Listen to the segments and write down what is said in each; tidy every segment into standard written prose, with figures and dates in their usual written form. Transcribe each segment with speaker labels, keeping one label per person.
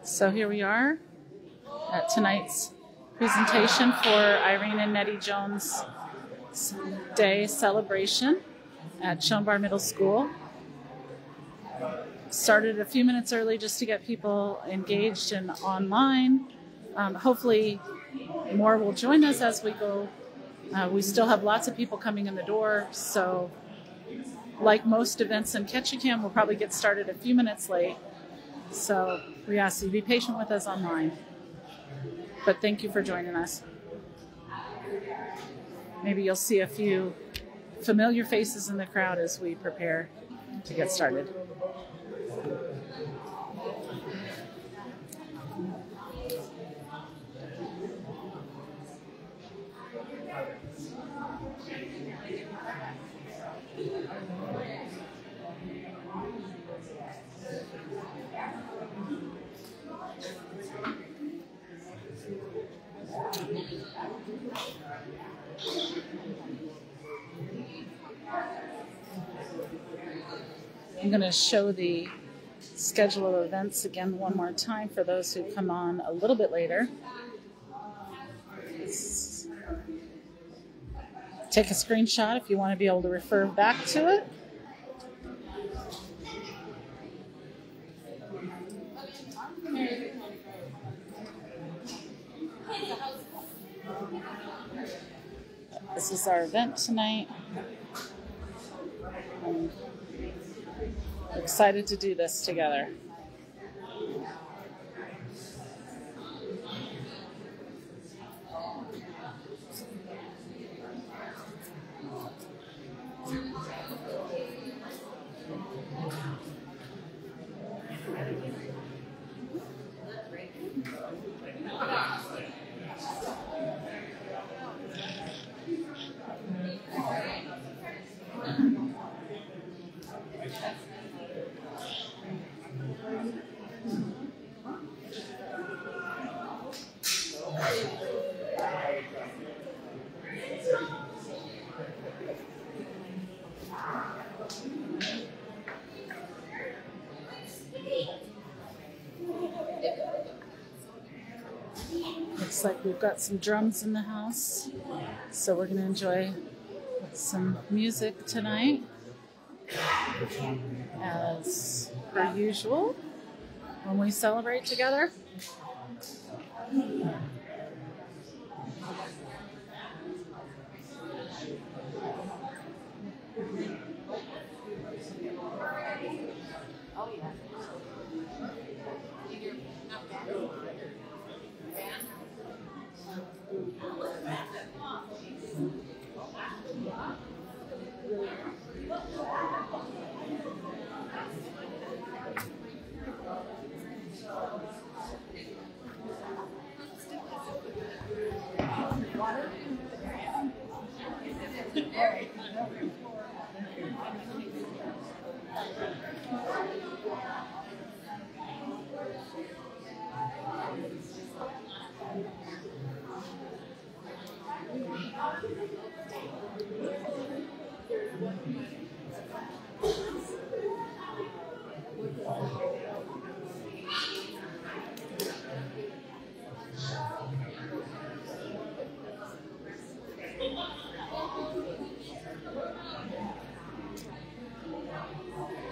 Speaker 1: So here we are at tonight's presentation for Irene Nettie Jones Day celebration at Schoenbar Middle School. Started a few minutes early just to get people engaged and online. Hopefully more will join us as we go. We still have lots of people coming in the door, so like most events in Ketchikan, we'll probably get started a few minutes late. So we ask you to be patient with us online. But thank you for joining us. Maybe you'll see a few familiar faces in the crowd as we prepare to get started. I'm going to show the schedule of events again one more time for those who come on a little bit later. Take a screenshot if you want to be able to refer back to it. This is our event tonight. I'm excited to do this together. Looks like we've got some drums in the house, so we're going to enjoy some music tonight, as per usual, when we celebrate together.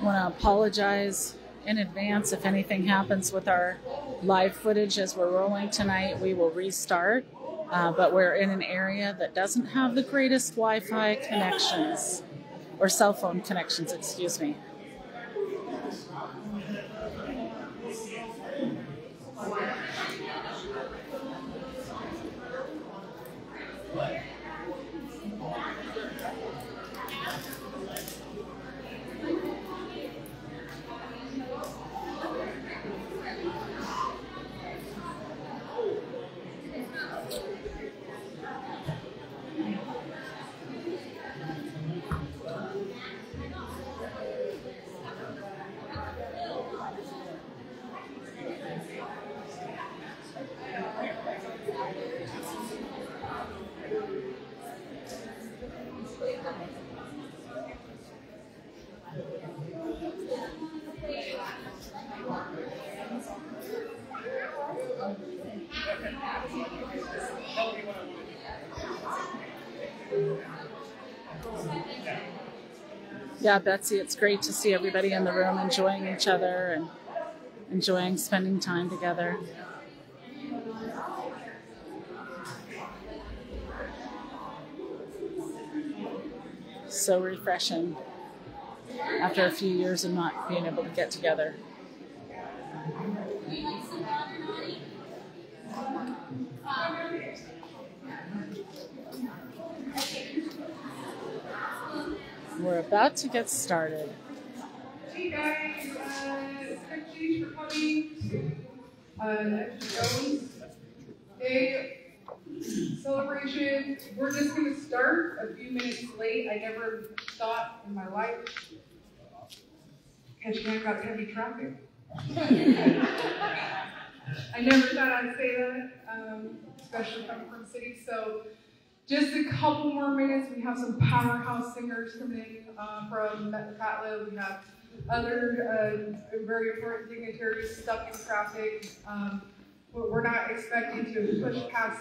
Speaker 1: I want to apologize in advance if anything happens with our live footage as we're rolling tonight. We will restart, but we're in an area that doesn't have the greatest Wi-Fi connections, or cell phone connections, excuse me. Yeah, Betsy, it's great to see everybody in the room enjoying each other and enjoying spending time together. So refreshing after a few years of not being able to get together. We're about to get started.
Speaker 2: Hey guys, thank you for coming to Nettie Jones Celebration. We're just going to start a few minutes late. I never thought in my life Ketchikan got heavy traffic. I never thought I'd say that, especially coming from the city. So just a couple more minutes. We have some powerhouse singers coming in from Metlakatla. We have other very important dignitaries stuck in traffic. But we're not expecting to push past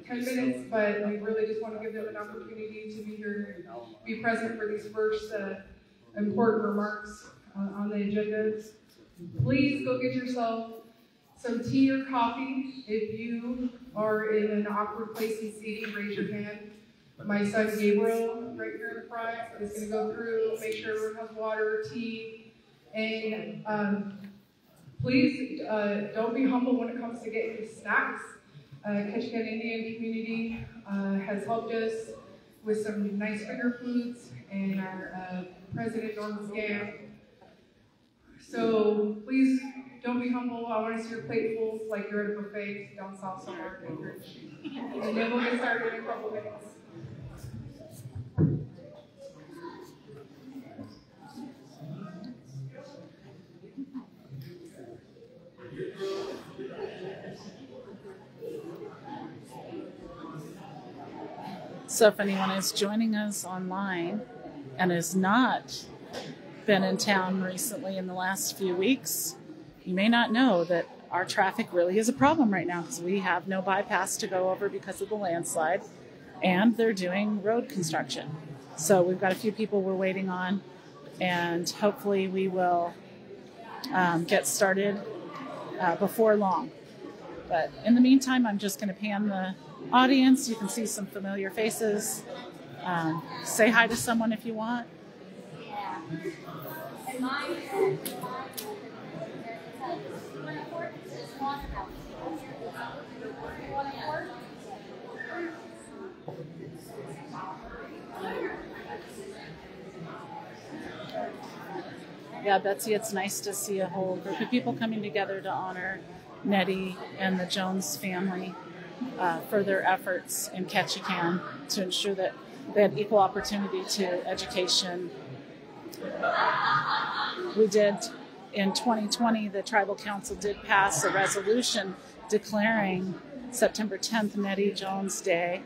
Speaker 2: 10 minutes, but we really just want to give them an opportunity to be here and be present for these first important remarks on the agenda. Please go get yourself some tea or coffee. If you are in an awkward place in seating, raise your hand. My son Gabriel, right here in the front, is going to go through, make sure everyone has water, tea, and please don't be humble when it comes to getting snacks. Ketchikan Indian community has helped us with some nice finger foods, and our president, Norman Scam. So please don't be humble. I want to see your plate full like you're at a buffet down south somewhere in Anchorage. And then we'll get started in a couple minutes.
Speaker 1: So if anyone is joining us online and has not been in town recently in the last few weeks, you may not know that our traffic really is a problem right now because we have no bypass to go over because of the landslide, and they're doing road construction. So we've got a few people we're waiting on, and hopefully we will get started before long. But in the meantime, I'm just going to pan the audience. You can see some familiar faces. Say hi to someone if you want. Yeah, Betsy, it's nice to see a whole group of people coming together to honor Nettie and the Jones family for their efforts in Ketchikan to ensure that they had equal opportunity to education. We did, in 2020, the Tribal Council did pass a resolution declaring September 10th Nettie Jones Day.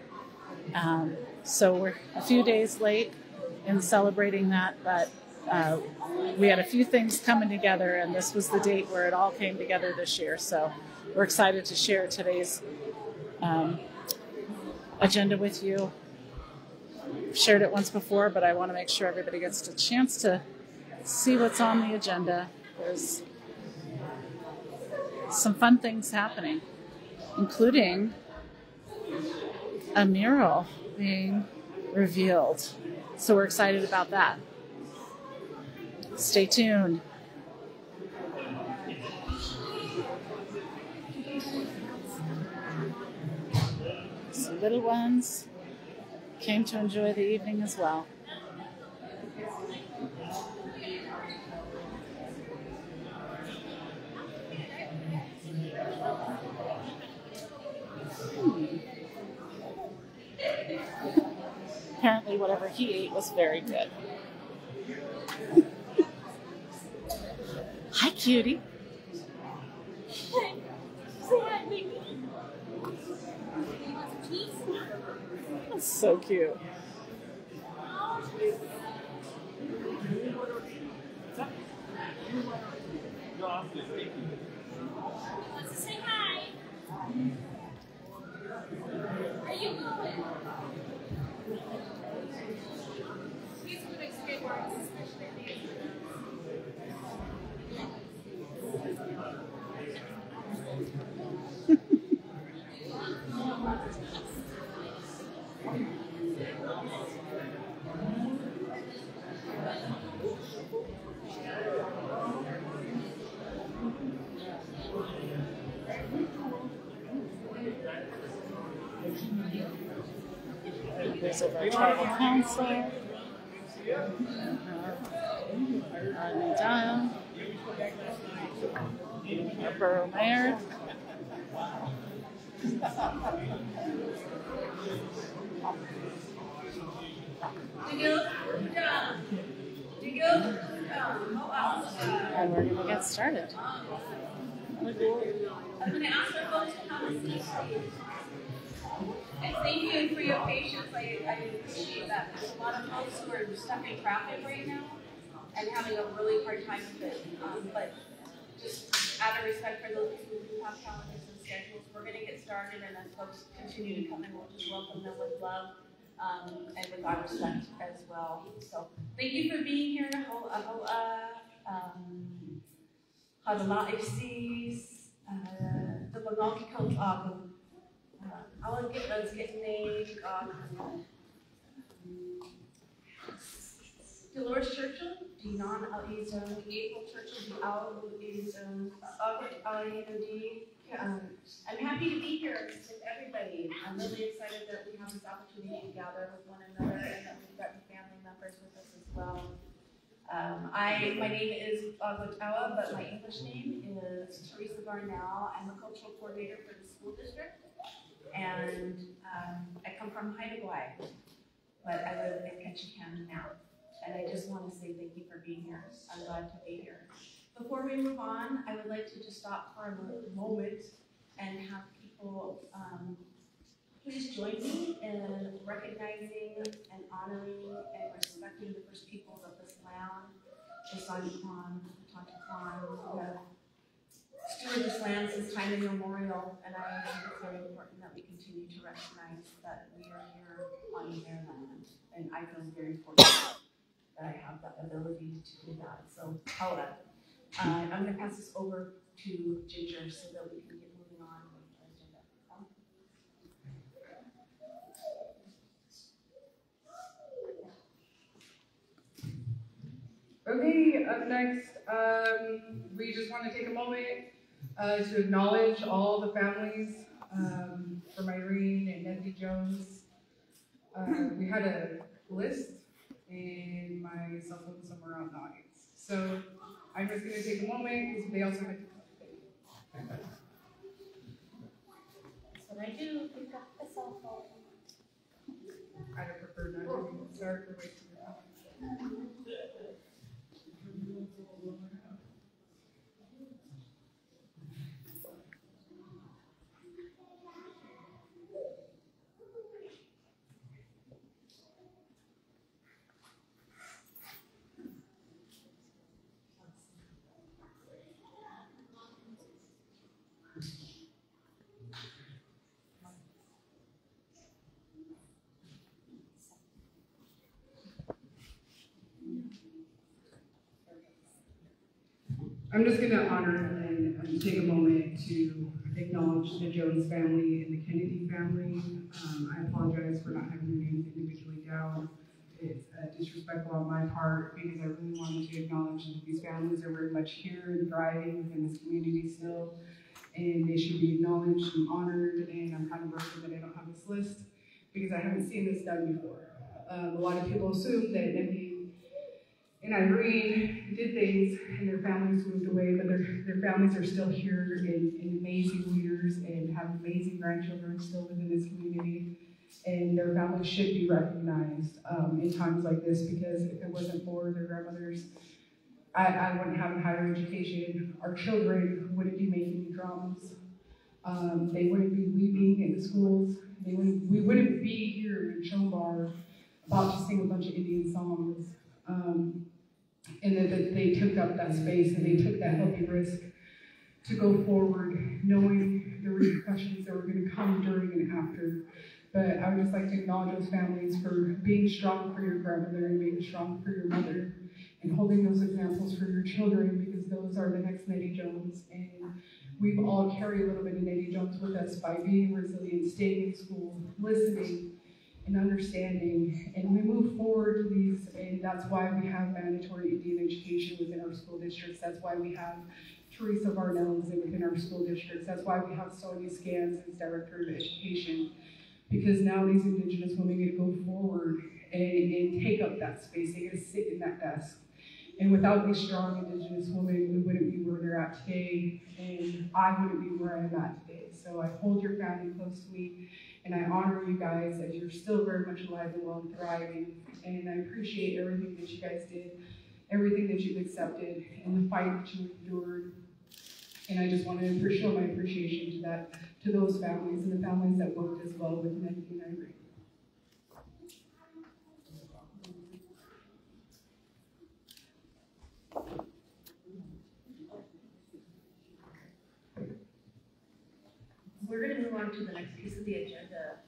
Speaker 1: So we're a few days late in celebrating that, but we had a few things coming together, and this was the date where it all came together this year. So we're excited to share today's agenda with you. I've shared it once before, but I want to make sure everybody gets a chance to see what's on the agenda. There's some fun things happening, including a mural being revealed. So we're excited about that. Stay tuned. Some little ones came to enjoy the evening as well. Apparently whatever he ate was very good. Hi, cutie.
Speaker 3: Say hi, baby.
Speaker 1: That's so cute. members of our tribal council, Irene Dial, our borough mayor. And we're going to get started.
Speaker 3: I'm going to ask our folks to have a seat, please. And thank you for your patience. I appreciate that. There's a lot of folks who are stuck in traffic right now and having a really hard time with it. But just out of respect for those who have calendars and schedules, we're going to get started. And as folks continue to come in, we'll just welcome them with love and with our respect as well. So thank you for being here. Hadala FC's, the Banaki Coach I'll get those getting named. Dolores Churchill, Dinan Alizon, April Churchill, Alizon, August Alinodi. I'm happy to be here with everybody. I'm really excited that we have this opportunity to gather with one another and that we've got family members with us as well. My name is Awa, but my English name is Teresa Garnell. I'm the cultural coordinator for the school district, and I come from Haida Gwaii, but I live in Ketchikan now. And I just want to say thank you for being here. I'm glad to be here. Before we move on, I would like to just stop for a moment and have people please join me in recognizing and honoring and respecting the first peoples of this land, the Sanipan, the Tantapan, who have stewarded this land since time immemorial, and I think it's very important that we continue to recognize that we are here on their land, and I feel very fortunate that I have that ability to do that. So, Paula, I'm going to pass this over to Ginger so that we can get moving on with the agenda.
Speaker 2: Okay, up next, we just want to take a moment to acknowledge all the families from Irene and Nettie Jones. We had a list in my cell phone somewhere out in the audience. So I'm just going to take a moment because they also had to
Speaker 3: That's what I do. Pick up the cell phone.
Speaker 2: I'd have preferred not to. Sorry for wasting your time. I'm just going to honor and take a moment to acknowledge the Jones family and the Kennedy family. I apologize for not having your names individually down. It's disrespectful on my part because I really wanted to acknowledge that these families are very much here and thriving within this community still, and they should be acknowledged and honored, and I'm kind of broken that I don't have this list because I haven't seen this done before. A lot of people assume that Nettie and Irene did things and their families moved away, but their families are still here and amazing leaders and have amazing grandchildren still within this community. And their families should be recognized in times like this, because if it wasn't for their grandmothers, I wouldn't have a higher education. Our children wouldn't be making dramas. They wouldn't be weeping in the schools. We wouldn't be here in Chombar about to sing a bunch of Indian songs. And that they took up that space and they took that healthy risk to go forward, knowing the repercussions that were going to come during and after. But I would just like to acknowledge those families for being strong for your grandmother and being strong for your mother and holding those examples for your children, because those are the next Nettie Jones. And we've all carried a little bit of Nettie Jones with us by being resilient, staying in school, listening, and understanding, and we move forward to these, and that's why we have mandatory Indian education within our school districts. That's why we have Teresa Varnells within our school districts. That's why we have Sonia Scans as Director of Education. because now these Indigenous women get to go forward and take up that space. They get to sit in that desk. And without these strong Indigenous women, we wouldn't be where they're at today, and I wouldn't be where I'm at today. So I hold your family close to me, and I honor you guys as you're still very much alive and well and thriving. And I appreciate everything that you guys did, everything that you've accepted, and the fight that you endured. And I just want to show my appreciation to those families and the families that worked as well with Nettie and Irene.
Speaker 3: We're going to move on to the next piece of the agenda.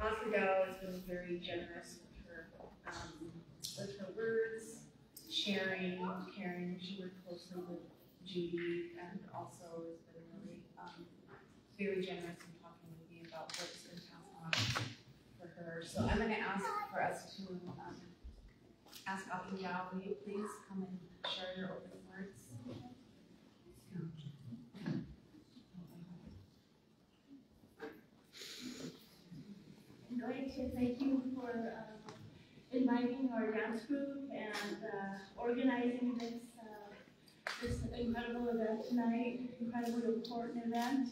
Speaker 3: Oscar has been very generous with her words, sharing, caring. She worked closely with Judy and also has been really very generous in talking with me about what's been passed on for her. So I'm going to ask for us to ask Oscar, will you please come and share your opening words?
Speaker 4: I'd like to thank you for inviting our dance group and organizing this incredible event tonight, incredibly important event.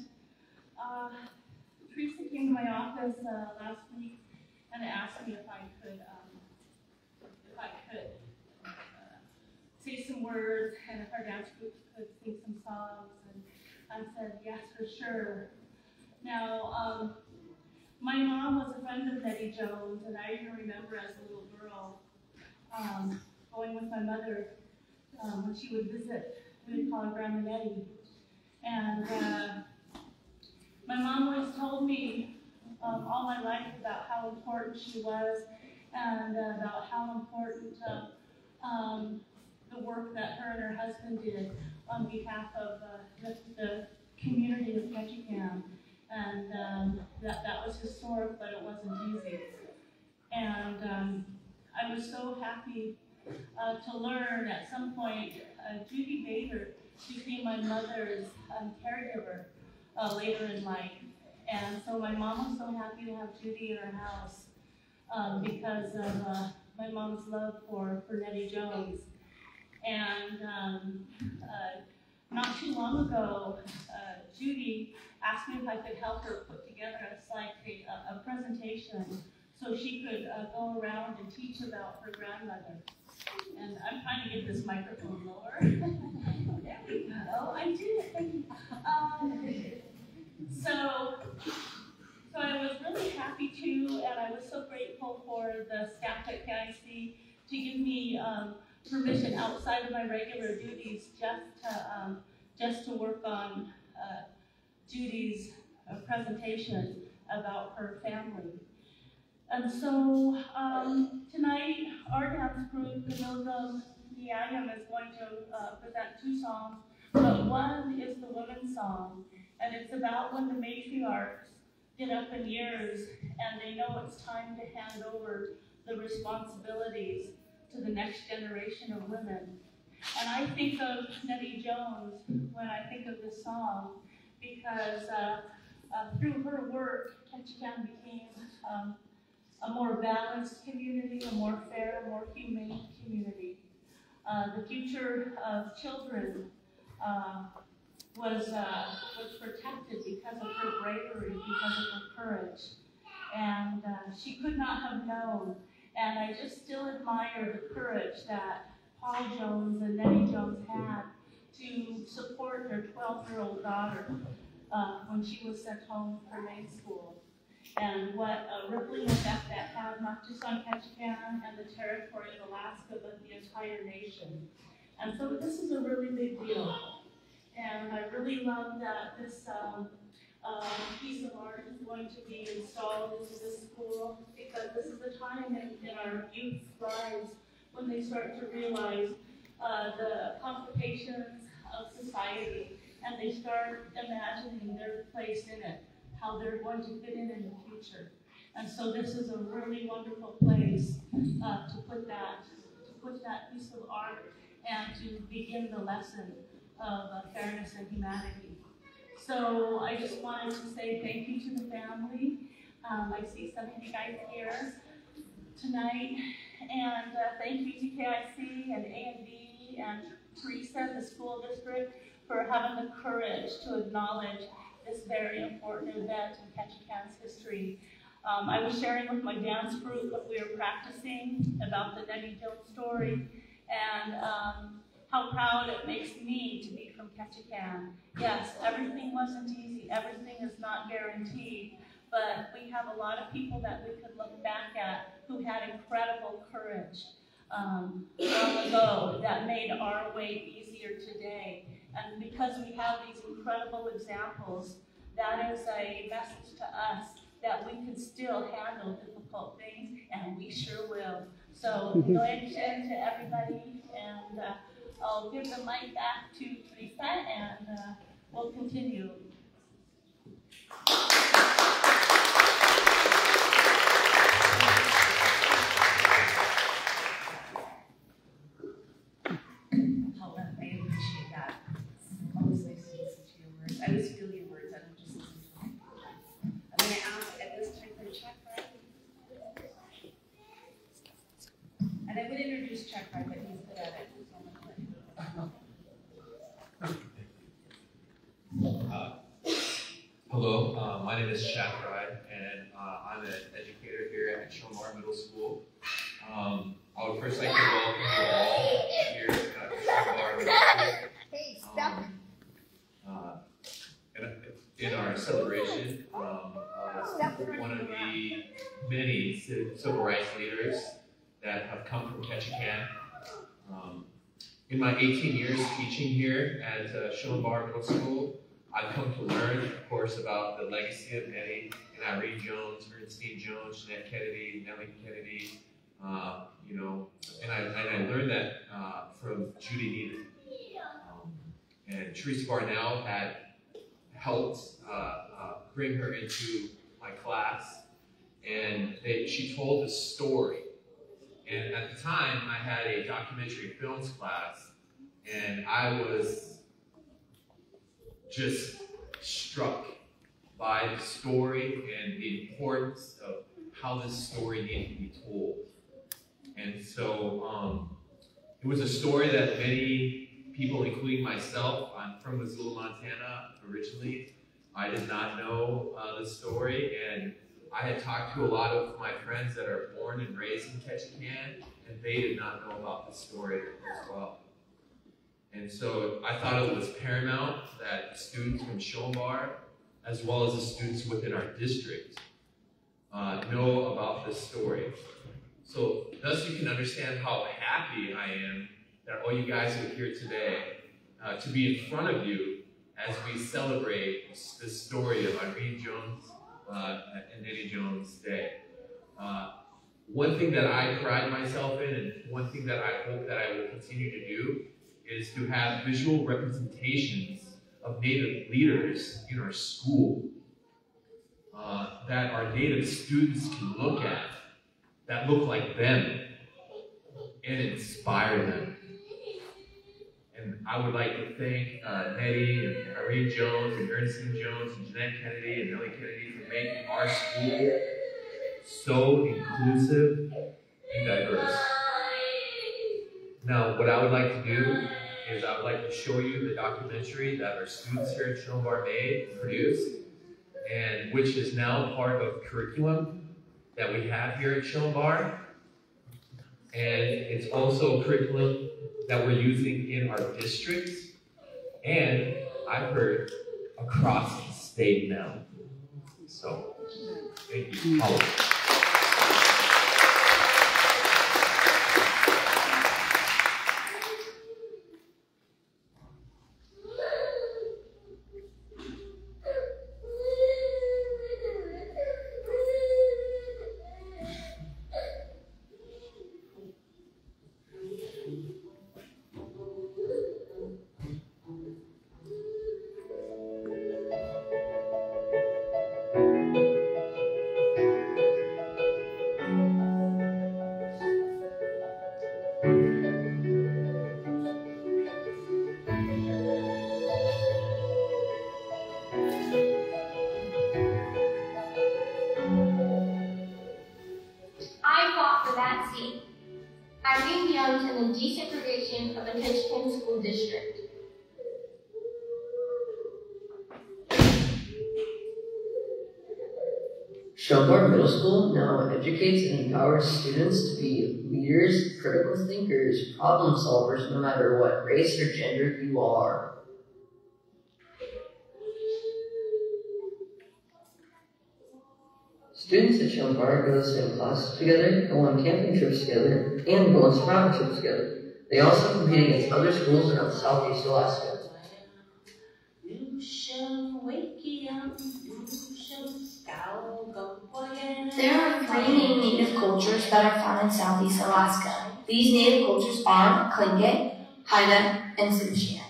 Speaker 4: Teresa came to my office last week and asked me if I could say some words and if our dance group could sing some songs, and I said yes, for sure. Now, my mom was a friend of Nettie Jones, and I even remember as a little girl going with my mother when she would visit. We would call her Grandma Nettie. And my mom always told me all my life about how important she was and about how important the work that her and her husband did on behalf of the community of Ketchikan. And that was historic, but it wasn't easy. And I was so happy to learn at some point Judy Bader became my mother's caregiver later in life. And so my mom was so happy to have Judy in her house because of my mom's love for Nettie Jones. And not too long ago, Judy asked me if I could help her put together a presentation so she could go around and teach about her grandmother. And I'm trying to get this microphone lower. There we go. I did it. Thank you. So I was really happy to, and I was so grateful for the staff at KIC to give me permission outside of my regular duties just to work on Judy's presentation about her family. And so tonight, our dance group, the Milgram Niagam, is going to present two songs, but one is the women's song, and it's about when the matriarchs get up in years and they know it's time to hand over the responsibilities to the next generation of women. And I think of Nettie Jones when I think of this song, because through her work, Ketchikan became a more balanced community, a more fair, a more humane community. The future of children was protected because of her bravery, because of her courage. And she could not have known. And I just still admire the courage that Paul Jones and Nettie Jones had to support their 12-year-old daughter when she was sent home for May school. And what a rippling effect that had, not just on Ketchikan and the territory of Alaska, but the entire nation. And so this is a really big deal. And I really love that this piece of art is going to be installed into this school, because this is a time in our youth's lives when they start to realize the complications of society, and they start imagining their place in it, how they're going to fit in the future. And so this is a really wonderful place to put that piece of art and to begin the lesson of fairness and humanity. So I just wanted to say thank you to the family. I see some of you guys here tonight, and thank you to KIC and A&D and Teresa, the school district, for having the courage to acknowledge this very important event in Ketchikan's history. I was sharing with my dance group that we were practicing about the Nettie Jones story, and how proud it makes me to be from Ketchikan. Yes, everything wasn't easy, everything is not guaranteed, but we have a lot of people that we could look back at who had incredible courage long ago that made our way easier today. And because we have these incredible examples, that is a message to us that we can still handle difficult things, and we sure will. So, enjoy to everybody, and I'll give the mic back to Teresa, and we'll continue.
Speaker 3: I appreciate that. It's always nice to listen to your words. I always feel your words. I don't just listen to them. I'm going to ask at this time for Chuck Wright. And I would introduce Chuck Wright, but he's good at it. So I'm going to let him.
Speaker 5: Hello, my name is Chuck Wright, and I'm an educator here at Shomar Middle School. I would first like to welcome you all here at Shomar Middle School.
Speaker 6: Hey, stop.
Speaker 5: In our celebration, one of the many civil rights leaders that have come from Ketchikan. In my 18 years teaching here at Shomar Middle School, I've come to learn, of course, about the legacy of Nettie and Irene Jones, Ernestine Jones, Jeanette Kennedy, Nellie Kennedy, you know, and I learned that from Judy Needham. And Teresa Barnell had helped bring her into my class, and she told the story. And at the time, I had a documentary films class, and I was just struck by the story and the importance of how this story needed to be told. And so it was a story that many people, including myself, I'm from Missoula, Montana originally. I did not know the story, and I had talked to a lot of my friends that are born and raised in Ketchikan, and they did not know about the story as well. And so I thought it was paramount that students from Shomar, as well as the students within our district, know about this story. So thus you can understand how happy I am that all you guys are here today to be in front of you as we celebrate this story of Irene Jones and Nettie Jones Day. One thing that I pride myself in, and one thing that I hope that I will continue to do, is to have visual representations of Native leaders in our school that our Native students can look at, that look like them, and inspire them. And I would like to thank Nettie and Irene Jones and Ernestine Jones and Jeanette Kennedy and Nellie Kennedy for making our school so inclusive and diverse. Now, what I would like to do is I would like to show you the documentary that our students here at Shomar made and produced, and which is now part of curriculum that we have here at Shomar. And it's also curriculum that we're using in our district, and I've heard across the state now. So, thank you.
Speaker 6: after that scene. Irene Jones and the desegregation of the Ketchikan School District.
Speaker 7: Shelburne Middle School now educates and empowers students to be leaders, critical thinkers, problem solvers, no matter what race or gender you are. Students at Shelburne go to the same classes together, go on camping trips together, and go on survival trips together. They also compete against other schools around Southeast Alaska.
Speaker 6: There are 3 main native cultures that are found in Southeast Alaska. These native cultures are Tlingit, Haida, and Tsimshian.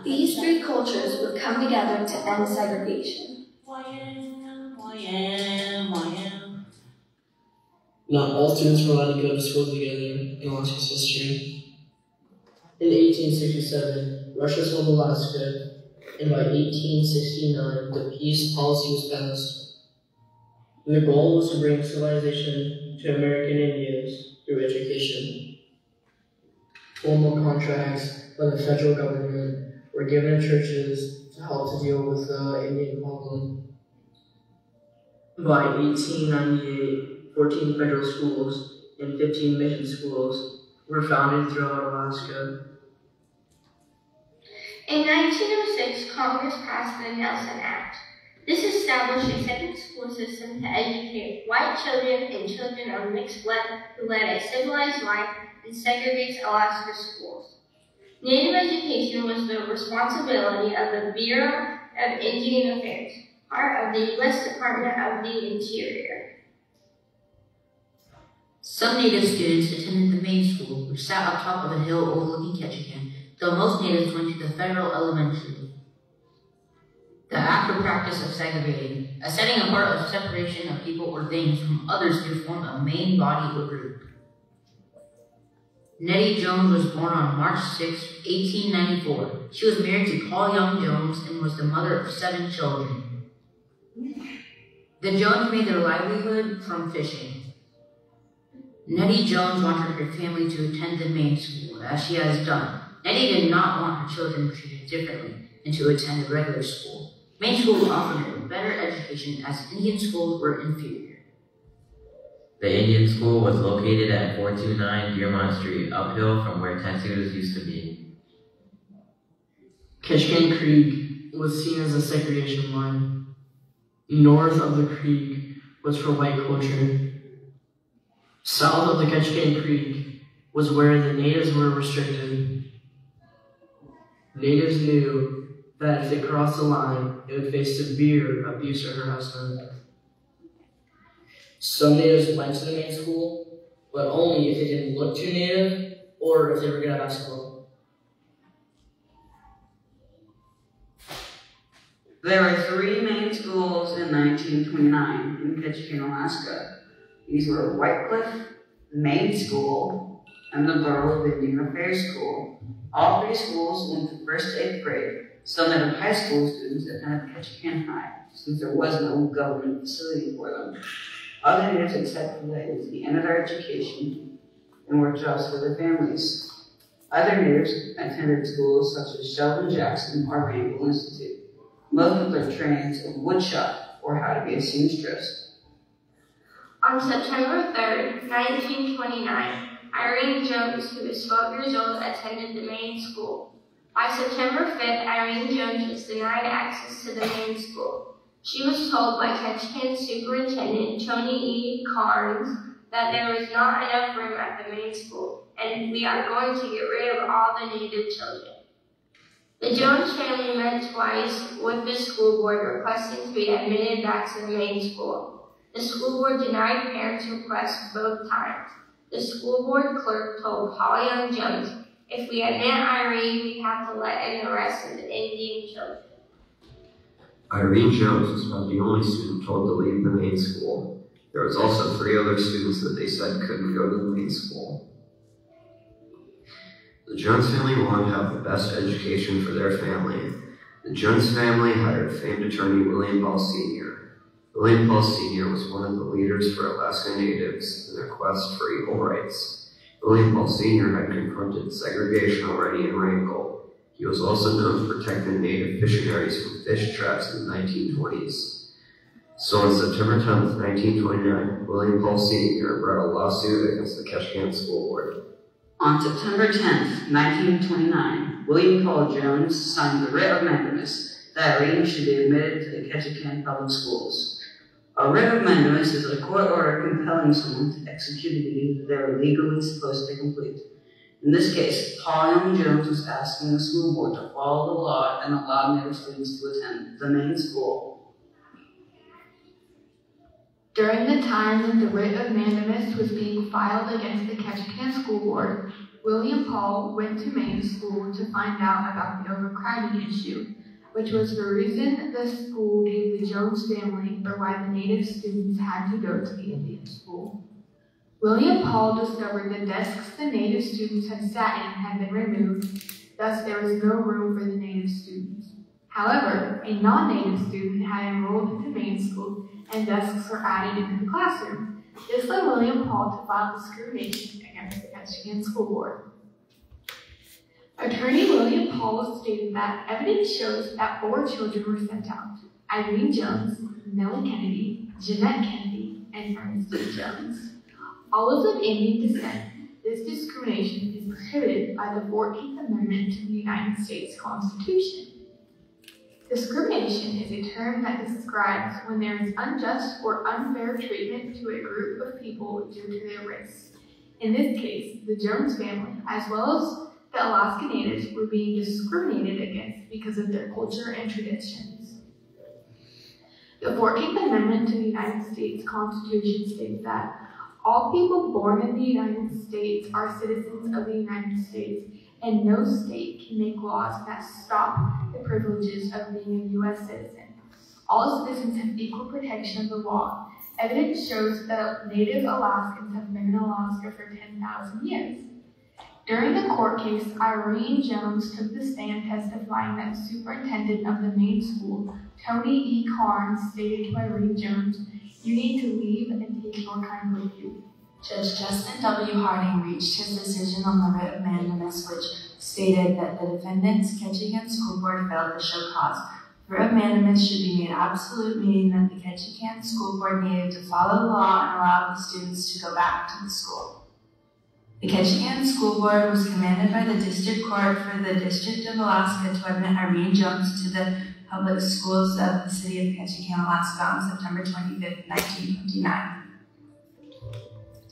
Speaker 6: These 3 cultures would come together to end segregation.
Speaker 7: Not all students were allowed to go to school together in Alaska's history. In 1867, Russia sold Alaska, and by 1869, the peace policy was passed. And the goal was to bring civilization to American Indians through education. Formal contracts by the federal government were given to churches to help to deal with the Indian problem. By 1898, 14 federal schools and 15 mission schools were founded throughout Alaska.
Speaker 6: In 1906, Congress passed the Nelson Act. This established a second school system to educate white children and children of mixed blood who led a civilized life and segregates Alaska schools. Native education was the responsibility of the Bureau of Indian Affairs, part of the U.S. Department of the Interior.
Speaker 8: Some Native students attended the main school, which sat up top of a hill overlooking Ketchikan, though most natives went to the federal elementary. The act or practice of segregating, a setting apart of separation of people or things from others to form a main body or group. Nettie Jones was born on March 6, 1894. She was married to Paul Young Jones and was the mother of 7 children. The Jones made their livelihood from fishing. Nettie Jones wanted her family to attend the main school, as she has done. Nettie did not want her children treated differently and to attend a regular school. Main school offered a better education as Indian schools were inferior.
Speaker 9: The Indian school was located at 429 Dearmont Street, uphill from where Texas used to be.
Speaker 7: Ketchikan Creek was seen as a segregation line. North of the creek was for white culture. South of the Ketchikan Creek was where the natives were restricted. Natives knew that if they crossed the line, they would face severe abuse or harassment. Some natives went to the main school, but only if they didn't look too native or if they were good at basketball.
Speaker 10: There were 3 main schools in 1929 in Ketchikan, Alaska. These were Whitecliff, the main school, and the Bureau of Indian Affairs School. All 3 schools went to 1st to 8th grade. Some native high school students attended Ketchikan High, since there was no government facility for them. Other natives accepted that it was the end of their education and were jobs for their families. Other natives attended schools such as Sheldon Jackson or Rainbow Institute. Most of their trainings of woodshop or how to be a seamstress.
Speaker 6: On September 3rd, 1929, Irene Jones, who was 12 years old, attended the main school. By September 5th, Irene Jones was denied access to the main school. She was told by Ketchikan Superintendent Tony E. Carnes that there was not enough room at the main school, and we are going to get rid of all the native children. The Jones family met twice with the school board requesting to be admitted back to the main school. The school board denied parents' requests both times. The school board clerk told Paul Young Jones, if we admit Irene, we have to let in the rest of the Indian children.
Speaker 11: Irene Jones was not the only student told to leave the main school. There was also 3 other students that they said couldn't go to the main school. The Jones family wanted to have the best education for their family. The Jones family hired famed attorney William Ball Sr., who William Paul Sr. was one of the leaders for Alaska Natives in their quest for equal rights. William Paul Sr. had confronted segregation already in Wrangell. He was also known for protecting Native fisheries from fish traps in the 1920s. So on September 10th, 1929, William Paul Sr. brought a lawsuit against the Ketchikan School Board.
Speaker 10: On September 10th, 1929, William Paul Jones signed the writ of mandamus that Irene should be admitted to the Ketchikan public schools. A writ of mandamus is a court order compelling someone to execute a duty that they are legally supposed to complete. In this case, Paul Young Jones was asking the school board to follow the law and allow Native students to attend the main school.
Speaker 12: During the time that the writ of mandamus was being filed against the Ketchikan School Board, William Paul went to main school to find out about the overcrowding issue, which was the reason the school gave the Jones family for why the Native students had to go to the Indian school. William Paul discovered the desks the Native students had sat in had been removed, thus there was no room for the Native students. However, a non-Native student had enrolled into main school and desks were added into the classroom. This led William Paul to file discrimination against the Ketchikan School Board. Attorney William Paul stated that evidence shows that 4 children were sent out: Irene Jones, Nellie Kennedy, Jeanette Kennedy, and Ernestine Jones. All of Indian descent. This discrimination is prohibited by the 14th Amendment to the United States Constitution. Discrimination is a term that describes when there is unjust or unfair treatment to a group of people due to their race. In this case, the Jones family, as well as the Alaska Natives, were being discriminated against because of their culture and traditions. The 14th Amendment to the United States Constitution states that all people born in the United States are citizens of the United States, and no state can make laws that stop the privileges of being a U.S. citizen. All citizens have equal protection of the law. Evidence shows that Native Alaskans have been in Alaska for 10,000 years. During the court case, Irene Jones took the stand testifying that the superintendent of the main school, Tony E. Carnes, stated to Irene Jones, "You need to leave and take your kind with you."
Speaker 13: Judge Justin W. Harding reached his decision on the writ of mandamus, which stated that the defendant's Ketchikan School Board failed to show cause. The writ of mandamus should be made absolute, meaning that the Ketchikan School Board needed to follow the law and allow the students to go back to the school. The Ketchikan School Board was commanded by the District Court for the District of Alaska to admit Irene Jones to the public schools of the city of Ketchikan, Alaska on September 25, 1929.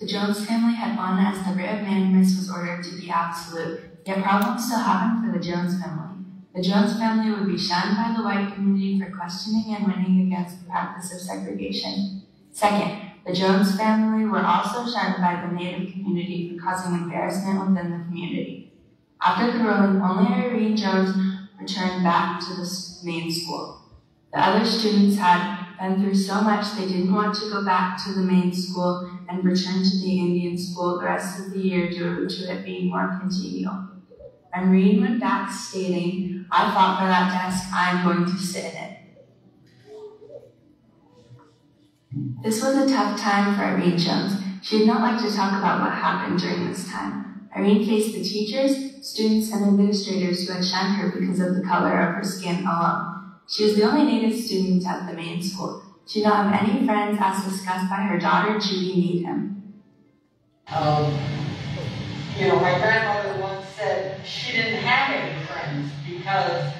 Speaker 13: The Jones family had won as the writ of mandamus was ordered to be absolute, yet problems still happened for the Jones family. The Jones family would be shunned by the white community for questioning and winning against the practice of segregation. Second, the Jones family were also shunned by the Native community for causing embarrassment within the community. After the ruling, only Irene Jones returned back to the main school. The other students had been through so much they didn't want to go back to the main school and return to the Indian school the rest of the year due to it being more congenial. Irene went back stating, "I fought for that desk, I'm going to sit in it." This was a tough time for Irene Jones. She did not like to talk about what happened during this time. Irene faced the teachers, students, and administrators who had shunned her because of the color of her skin alone. She was the only Native student at the main school. She did not have any friends as discussed by her daughter, Judy Needham.
Speaker 14: My grandmother once said she didn't have any friends because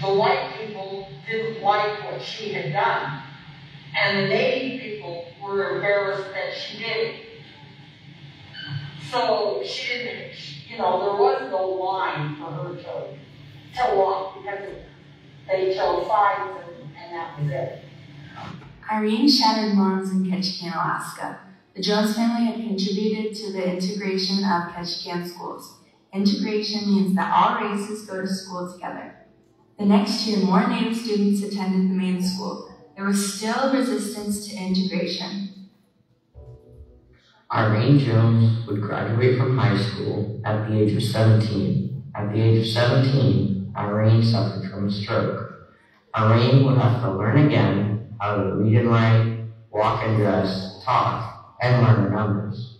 Speaker 14: the white people didn't like what she had done. And the Native people were embarrassed that she did it. So she didn't, there was no line for her to walk because they chose sides and that was it.
Speaker 13: Irene shattered norms in Ketchikan, Alaska. The Jones family had contributed to the integration of Ketchikan schools. Integration means that all races go to school together. The next year, more Native students attended the main school. There was still resistance to integration.
Speaker 9: Irene Jones would graduate from high school at the age of 17. At the age of 17, Irene suffered from a stroke. Irene would have to learn again how to read and write, walk and dress, talk, and learn her numbers.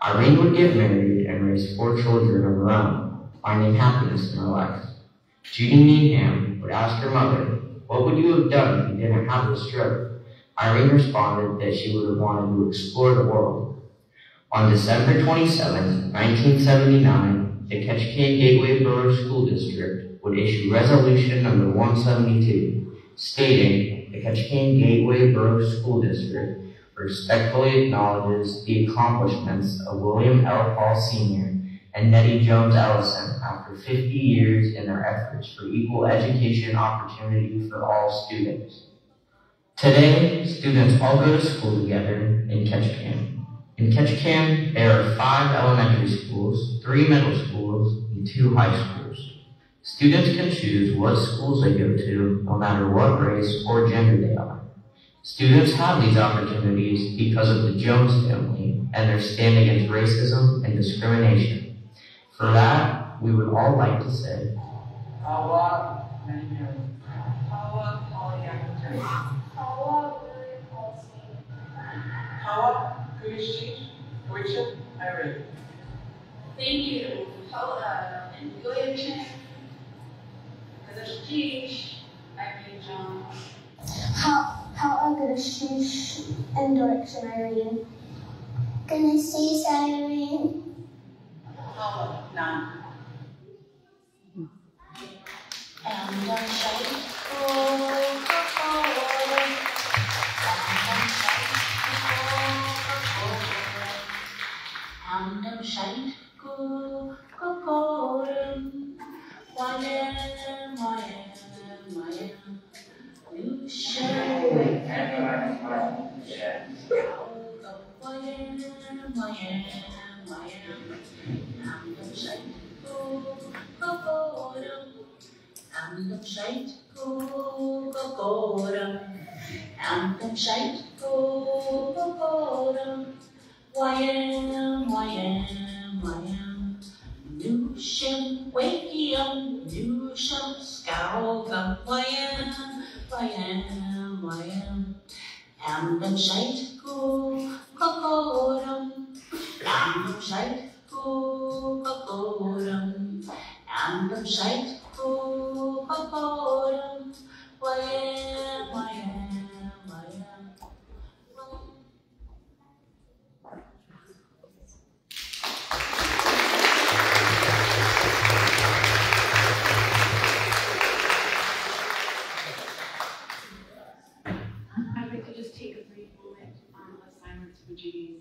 Speaker 9: Irene would get married and raise 4 children of her own, finding happiness in her life. Judy Needham would ask her mother, "What would you have done if you didn't have this stroke?" Irene responded that she would have wanted to explore the world. On December 27, 1979, the Ketchikan Gateway Borough School District would issue Resolution Number 172, stating the Ketchikan Gateway Borough School District respectfully acknowledges the accomplishments of William L. Paul Sr. and Nettie Jones Ellison after 50 years in their efforts for equal education opportunity for all students. Today, students all go to school together in Ketchikan. In Ketchikan, there are 5 elementary schools, 3 middle schools, and 2 high schools. Students can choose what schools they go to, no matter what race or gender they are. Students have these opportunities because of the Jones family and their stand against racism and discrimination. For that, we would all like to say,
Speaker 14: Hawa polyamorous.
Speaker 3: Hawa William Paul Sr.
Speaker 14: Hawa Kuishi Irene.
Speaker 3: Thank you. Paula and William Chen. Kadashish, Irene Jones.
Speaker 6: How Gadashish and direction Irene. Gadashish Irene.
Speaker 3: Paula, none.
Speaker 8: And I'm shouting, and I'm shouting,
Speaker 3: I'd like to just take a brief moment of silence for Judy's.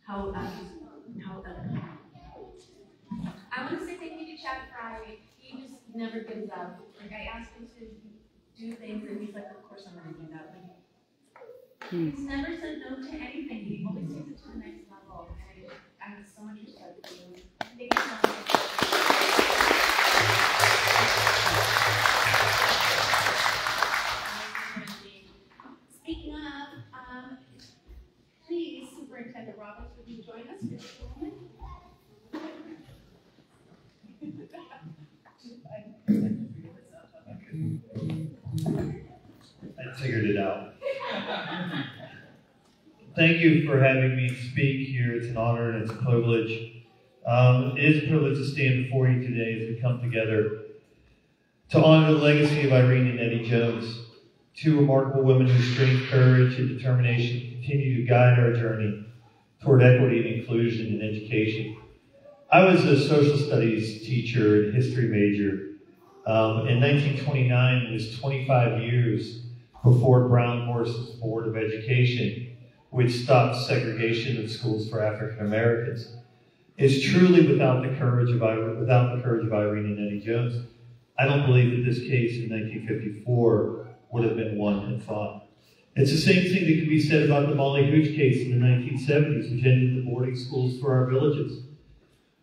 Speaker 15: I want to say thank you to Chad Fry. He just never gives up. Like, I asked him to do things, and he's like, of course I'm going to do that. But he's never said no to anything. He always takes it to the next level. And I have so much respect for you. Thank you so much. Speaking of, please, Superintendent Roberts, would you join us for just a moment?
Speaker 16: I figured it out. Thank you for having me speak here. It's an honor and it's a privilege. It is a privilege to stand before you today as we come together to honor the legacy of Irene Nettie Jones, 2 remarkable women whose strength, courage, and determination continue to guide our journey toward equity and inclusion in education. I was a social studies teacher and history major. In 1929, it was 25 years before Brown Horse's Board of Education, which stopped segregation of schools for African Americans, is truly without the courage of Irene Nettie Jones. I don't believe that this case in 1954 would have been won and fought. It's the same thing that can be said about the Molly Hooch case in the 1970s, which ended the boarding schools for our villages.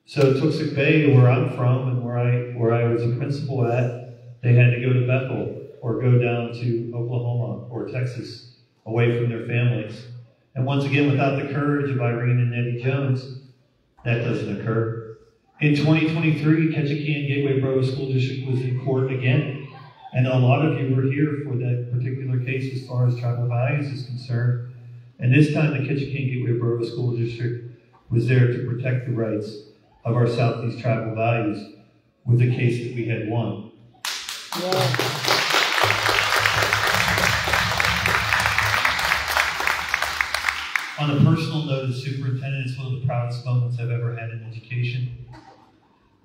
Speaker 16: So Tuxtla Bay, where I'm from and where I was a principal at, they had to go to Bethel or go down to Oklahoma or Texas away from their families. And once again, without the courage of Irene and Nettie Jones, that doesn't occur. In 2023, Ketchikan Gateway Borough School District was in court again. And a lot of you were here for that particular case as far as tribal values is concerned. And this time, the Ketchikan Gateway Borough School District was there to protect the rights of our Southeast tribal values with a case that we had won. Yeah. On a personal note, as superintendent, it's one of the proudest moments I've ever had in education.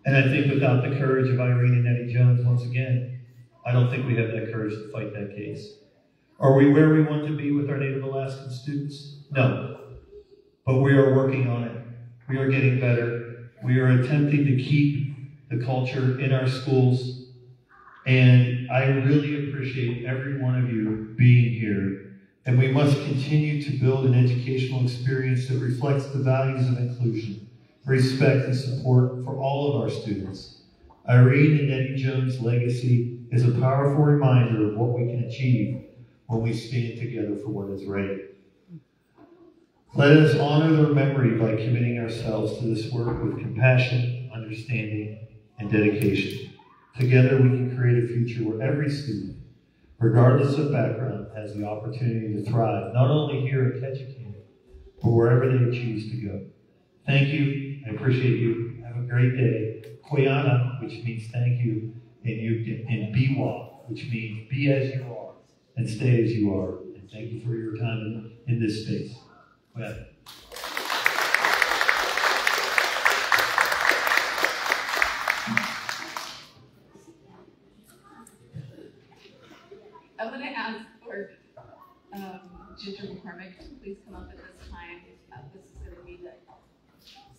Speaker 16: And I think without the courage of Irene and Nettie Jones, once again, I don't think we have that courage to fight that case. Are we where we want to be with our Native Alaskan students? No. But we are working on it. We are getting better. We are attempting to keep the culture in our schools. And I really appreciate every one of you being here. And we must continue to build an educational experience that reflects the values of inclusion, respect, and support for all of our students. Irene and Nettie Jones' legacy is a powerful reminder of what we can achieve when we stand together for what is right. Let us honor their memory by committing ourselves to this work with compassion, understanding, and dedication. Together we can create a future where every student, regardless of background, has the opportunity to thrive, not only here in Ketchikan, but wherever they choose to go. Thank you. I appreciate you. Have a great day. Koyana, which means thank you, and Biwa, which means be as you are and stay as you are. And thank you for your time in this space. Koyana.
Speaker 17: I'm going to ask for Ginger McCormick to please come up at this time. This is going to be the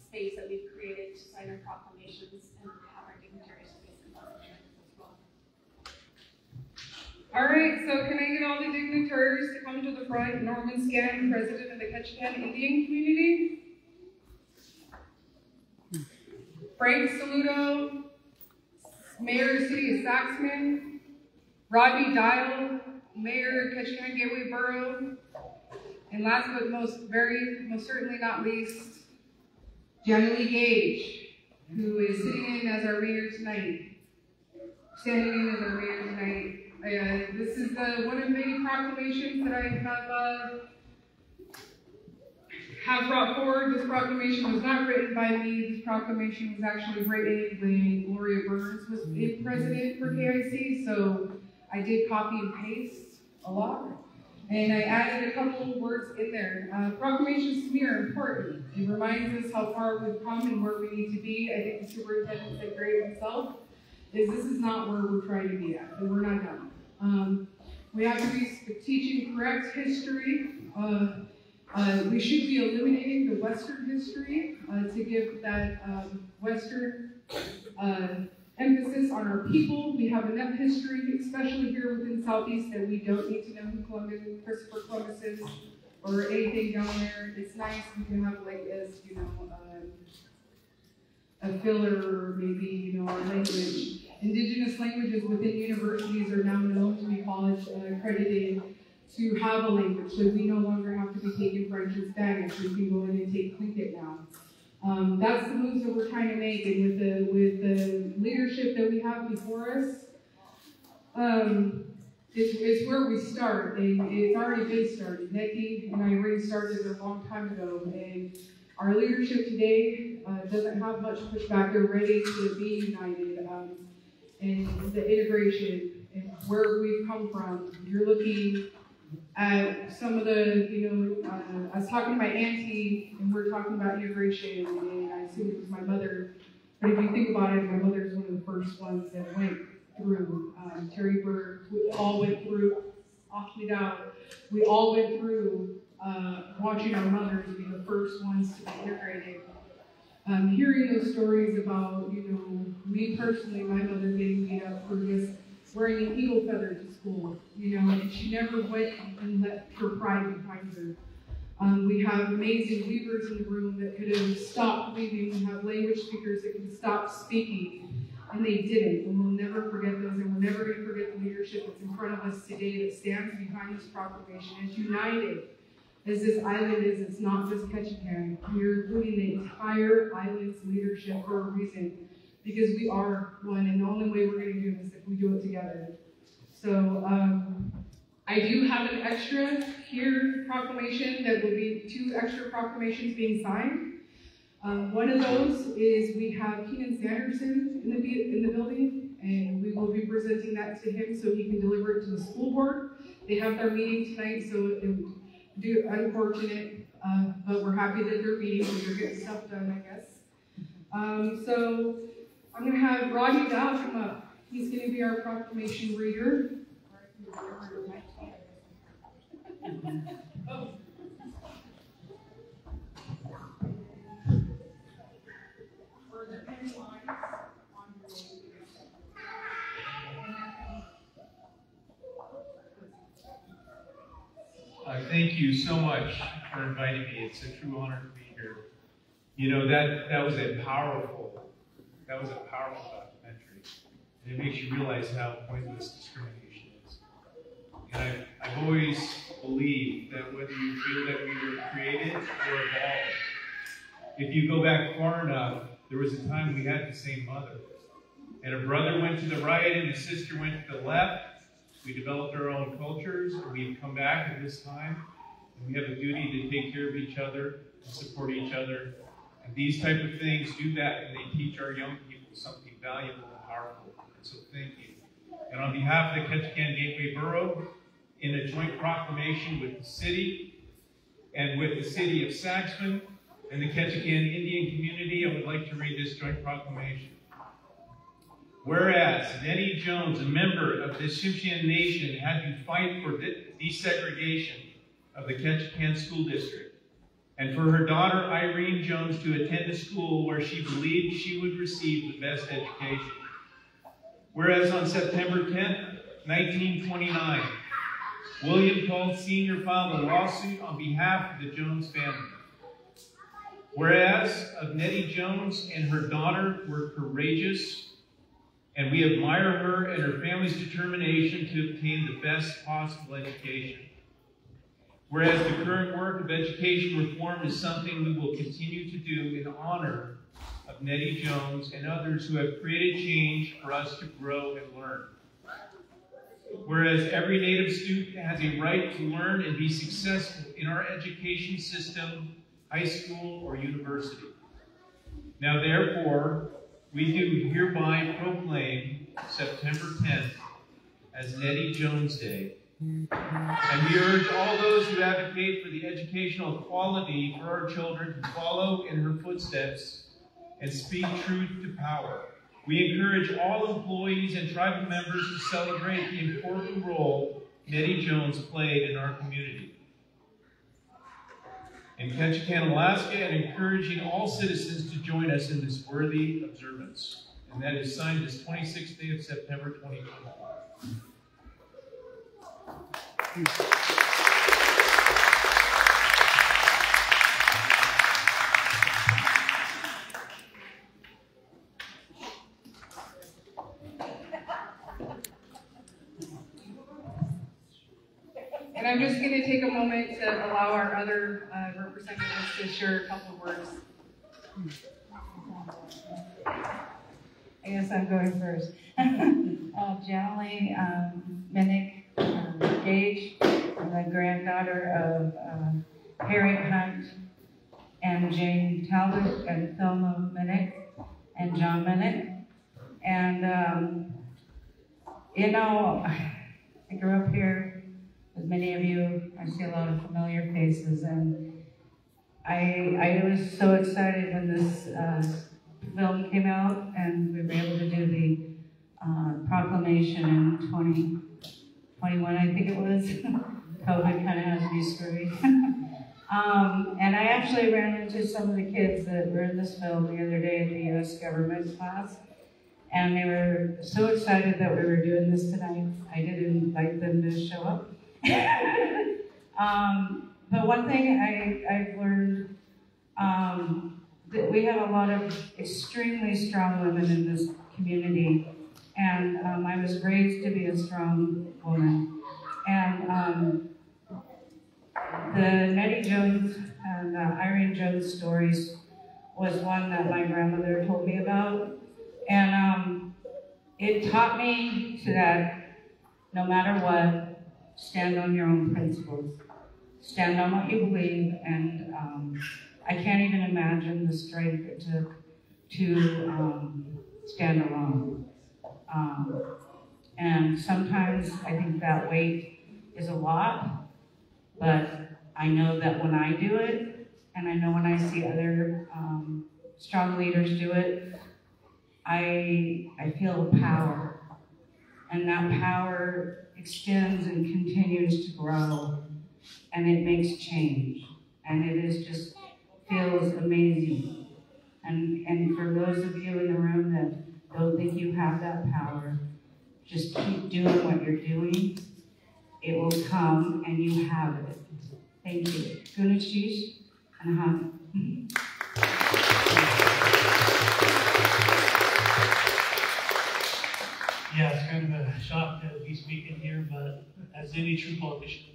Speaker 17: space that we've created to sign our proclamations and have our dignitaries please come up and join us as well.
Speaker 2: All right, so can I get all the dignitaries to come to the front? Norman Scann, President of the Ketchikan Indian Community. Frank Saludo, Mayor of the City of Saxman. Rodney Dial, Mayor of Ketchikan Gateway Borough. And last but most certainly not least, Janilee Gage, who is sitting in as our mayor tonight. Standing in as our mayor tonight. This is one of many proclamations that I have brought forward. This proclamation was not written by me. This proclamation was actually written when Gloria Burns was president for KIC. So I did copy and paste a lot. And I added a couple of words in there. Proclamations to me are important. It reminds us how far we've come and where we need to be. I think the superintendent said great himself, this is not where we're trying to be at, and we're not done. We have to be teaching correct history. We should be eliminating the Western history to give that Western emphasis on our people. We have enough history, especially here within Southeast, that we don't need to know who Christopher Columbus is or anything down there. It's nice we can have like as a filler or maybe our language. Indigenous languages within universities are now known to be college accredited to have a language, so we no longer have to be taking French and Spanish. We can go in and take Tlingit now. That's the moves that we're trying to make, and with the leadership that we have before us, it's where we start, and it's already been started. Nettie and Irene started a long time ago, and our leadership today doesn't have much pushback. They're ready to be united, and the integration and where we've come from. You're looking at some of the, I was talking to my auntie, and we're talking about integration, and I assume it was my mother. But if you think about it, my mother's one of the first ones that went through. Terry Burke, we all went through. opted out, we all went through watching our mothers be the first ones to be integrated. Hearing those stories about, me personally, my mother getting beat up for just wearing an eagle feather to school, and she never went and let her pride behind her. We have amazing weavers in the room that could have stopped weaving. We have language speakers that could stop speaking, and they didn't. And we'll never forget those, and we're never going to forget the leadership that's in front of us today that stands behind this proclamation as united as this island is. It's not just Ketchikan. We're including the entire island's leadership for a reason, because we are one, and the only way we're going to do this is if we do it together. So I do have an extra here proclamation that will be 2 extra proclamations being signed. One of those is we have Keenan Sanderson in the building, and we will be presenting that to him so he can deliver it to the school board. They have their meeting tonight, so it's unfortunate, but we're happy that they're meeting because they're getting stuff done, I guess. So I'm going to have Rodney Dow come up. He's going to be our proclamation reader.
Speaker 5: Thank you so much for inviting me. It's a true honor to be here. That was a powerful documentary. And it makes you realize how pointless discrimination is. And I've always believed that whether you feel that we were created or evolved, if you go back far enough, there was a time we had the same mother. And a brother went to the right and a sister went to the left. We developed our own cultures, and we've come back at this time, and we have a duty to take care of each other and support each other. And these type of things do that, and they teach our young people something valuable and powerful. And so thank you. And on behalf of the Ketchikan Gateway Borough, in a joint proclamation with the city and with the city of Saxman and the Ketchikan Indian community, I would like to read this joint proclamation. Whereas Nettie Jones, a member of the Tsimshian Nation, had to fight for desegregation of the Ketchikan School District, and for her daughter Irene Jones to attend a school where she believed she would receive the best education. Whereas on September 10th, 1929, William Cole Sr. filed a lawsuit on behalf of the Jones family. Whereas Nettie Jones and her daughter were courageous, and we admire her and her family's determination to obtain the best possible education. Whereas the current work of education reform is something we will continue to do in honor of Nettie Jones and others who have created change for us to grow and learn. Whereas every Native student has a right to learn and be successful in our education system, high school, or university. Now therefore, we do hereby proclaim September 10th as Nettie Jones Day. And we urge all those who advocate for the educational equality for our children to follow in her footsteps and speak truth to power. We encourage all employees and tribal members to celebrate the important role Nettie Jones played in our community in Ketchikan, Alaska, and encouraging all citizens to join us in this worthy observance. And that is signed this 26th day of September 2025.
Speaker 2: And I'm just going to take a moment to allow our other representatives to share a couple of words.
Speaker 18: I guess I'm going first. Generally, Minnick Gage, I'm the granddaughter of Harriet Hunt and Jane Talbot and Thelma Minnick and John Minnick. And, you know, I grew up here with many of you. I see a lot of familiar faces, and I was so excited when this film came out and we were able to do the proclamation in 21, I think it was. COVID kind of has me screwed. And I actually ran into some of the kids that were in this film the other day at the U.S. government class. And they were so excited that we were doing this tonight. I did invite them to show up. But one thing I've learned, that we have a lot of extremely strong women in this community. And I was raised to be a strong woman. And the Nettie Jones and Irene Jones stories was one that my grandmother told me about. And it taught me that no matter what, stand on your own principles. Stand on what you believe, and I can't even imagine the strength it took to stand alone. And sometimes I think that weight is a lot, but I know that when I do it, and I know when I see other strong leaders do it, I feel power. And that power extends and continues to grow, and it makes change. And it is just feels amazing. And for those of you in the room that don't think you have that power, just keep doing what you're doing. It will come, and you have it. Thank you. Gunachish and hug.
Speaker 19: Yeah, it's kind of a shock that he's speaking here, but as any true politician,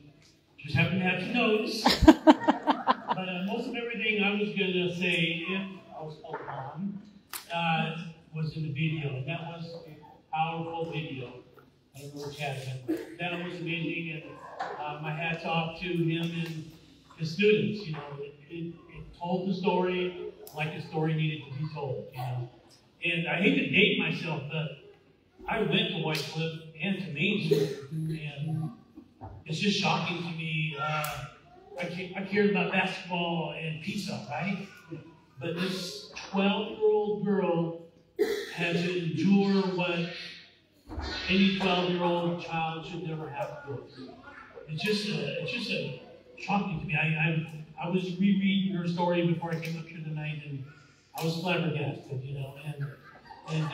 Speaker 19: just happen to have to notice. But most of everything I was going to say, if I was called on, was in the video, and that was a powerful video. I don't know which had it. That was amazing, and my hat's off to him and his students. You know, it told the story like the story needed to be told. You know, and I hate to date myself, but I went to White Cliff and to Main Street, and it's just shocking to me. I cared about basketball and pizza, right? But this 12-year-old girl had to endure what any 12-year-old child should never have to go through. It's just shocking to me. I was rereading her story before I came up here tonight, and I was flabbergasted, you know. And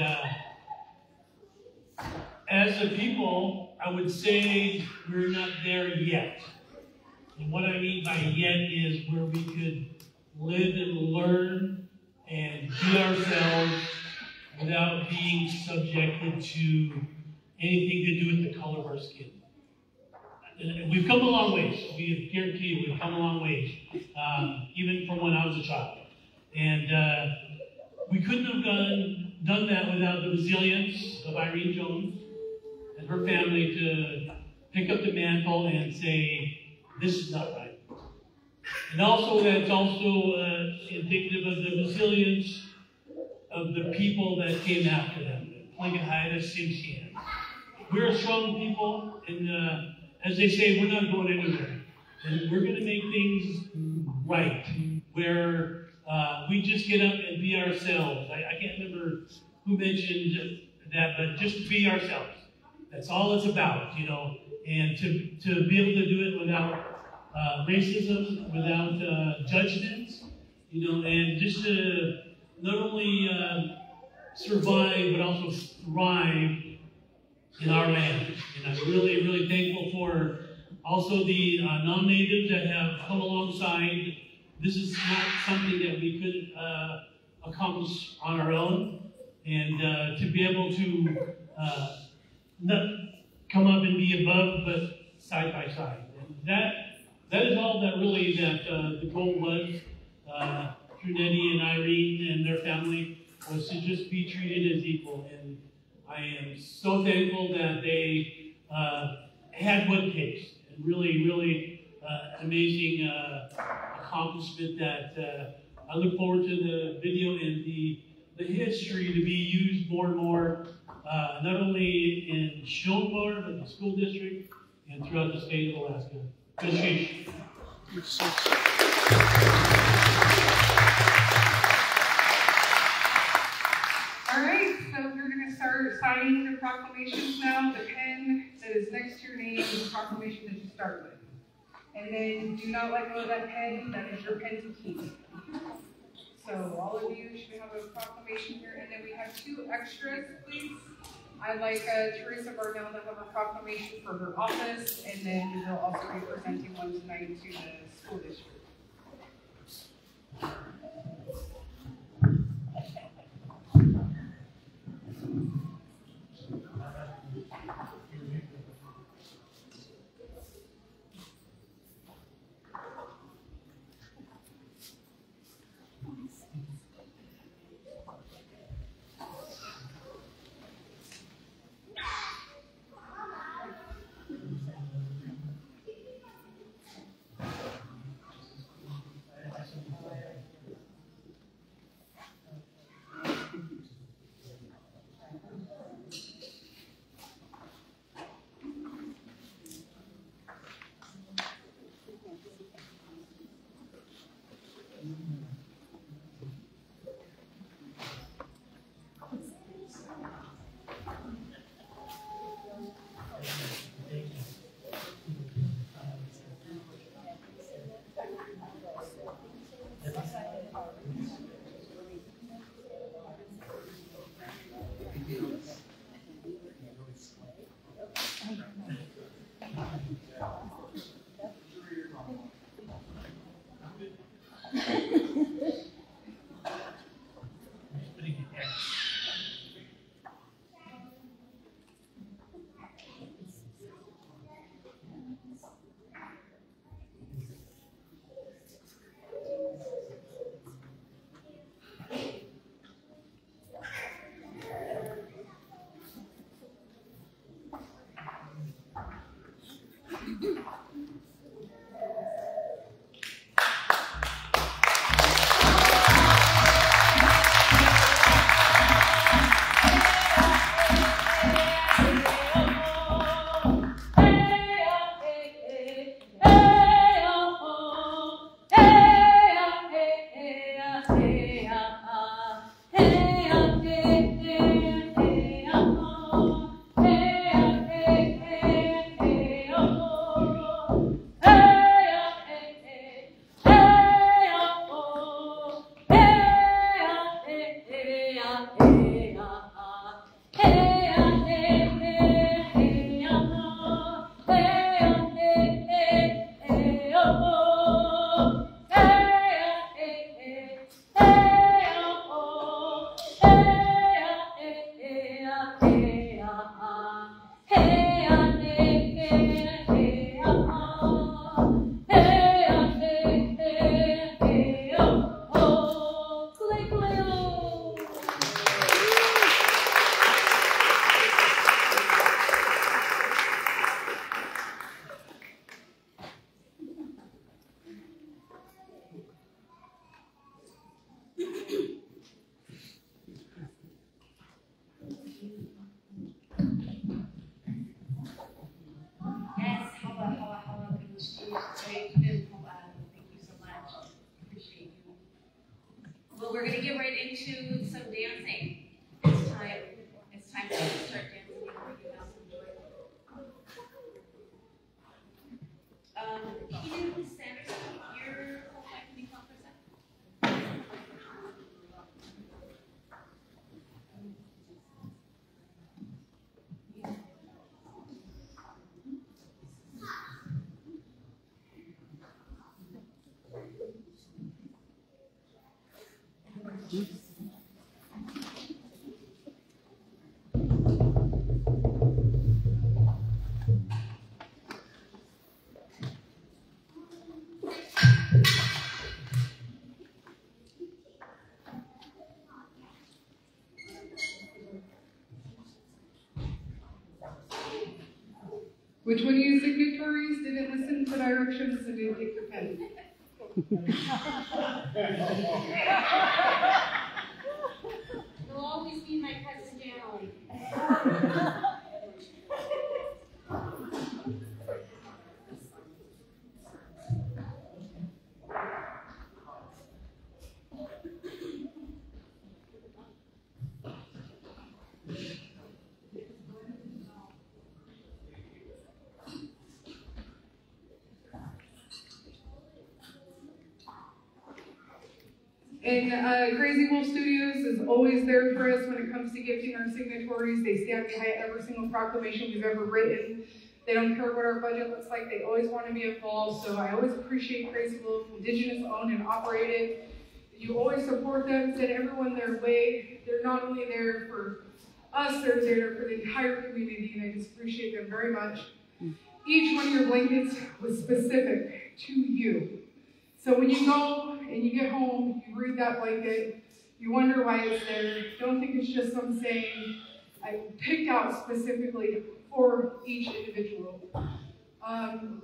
Speaker 19: as a people, I would say we're not there yet. And what I mean by yet is where we could live and learn and be ourselves without being subjected to anything to do with the color of our skin. And we've come a long ways. We guarantee you we've come a long ways, even from when I was a child. And we couldn't have done that without the resilience of Irene Jones and her family to pick up the mantle and say, this is not right. And also that's also indicative of the resilience of the people that came after them, Plinkahida, Simsian. We're a strong people, and as they say, we're not going anywhere. And we're going to make things right, where we just get up and be ourselves. I can't remember who mentioned that, but just be ourselves. That's all it's about, you know. And to be able to do it without racism, without judgment, you know, and just to not only survive, but also thrive in our land. And I'm really, really thankful for also the non-natives that have come alongside. This is not something that we could accomplish on our own. And to be able to not come up and be above, but side by side. And that is all that really the goal was through Nettie and Irene and their family, was to just be treated as equal. And I am so thankful that they had what it takes. And really, really amazing accomplishment that I look forward to the video and the history to be used more and more, not only in Shulmar, but the school district, and throughout the state of Alaska. Good sheesh.
Speaker 2: All right, so we're going to start signing the proclamations now. The pen that is next to your name start with. And then do not let go of that pen. That is your pen to keep. So all of you should have a proclamation here. And then we have 2 extras, please. I'd like Teresa Barnell to have a proclamation for her office, and then we'll also be presenting one tonight to the school district.
Speaker 3: Well, we're going to get right into some dancing. It's time to start dancing and bringing out some joy. Keaton Sanderson, you're qualified to be called for a second.
Speaker 2: Which one of you signatories didn't listen to directions and didn't take your pen?
Speaker 3: You'll always be my cousin Janelle.
Speaker 2: And Crazy Wolf Studios is always there for us when it comes to gifting our signatories. They stand behind every single proclamation we've ever written. They don't care what our budget looks like. They always want to be involved. So I always appreciate Crazy Wolf, Indigenous owned and operated. You always support them, send everyone their way. They're not only there for us, they're there for the entire community, and I just appreciate them very much. Each one of your blankets was specific to you. So when you go and you get home, you read that blanket, you wonder why it's there. Don't think it's just some saying I picked out specifically for each individual. And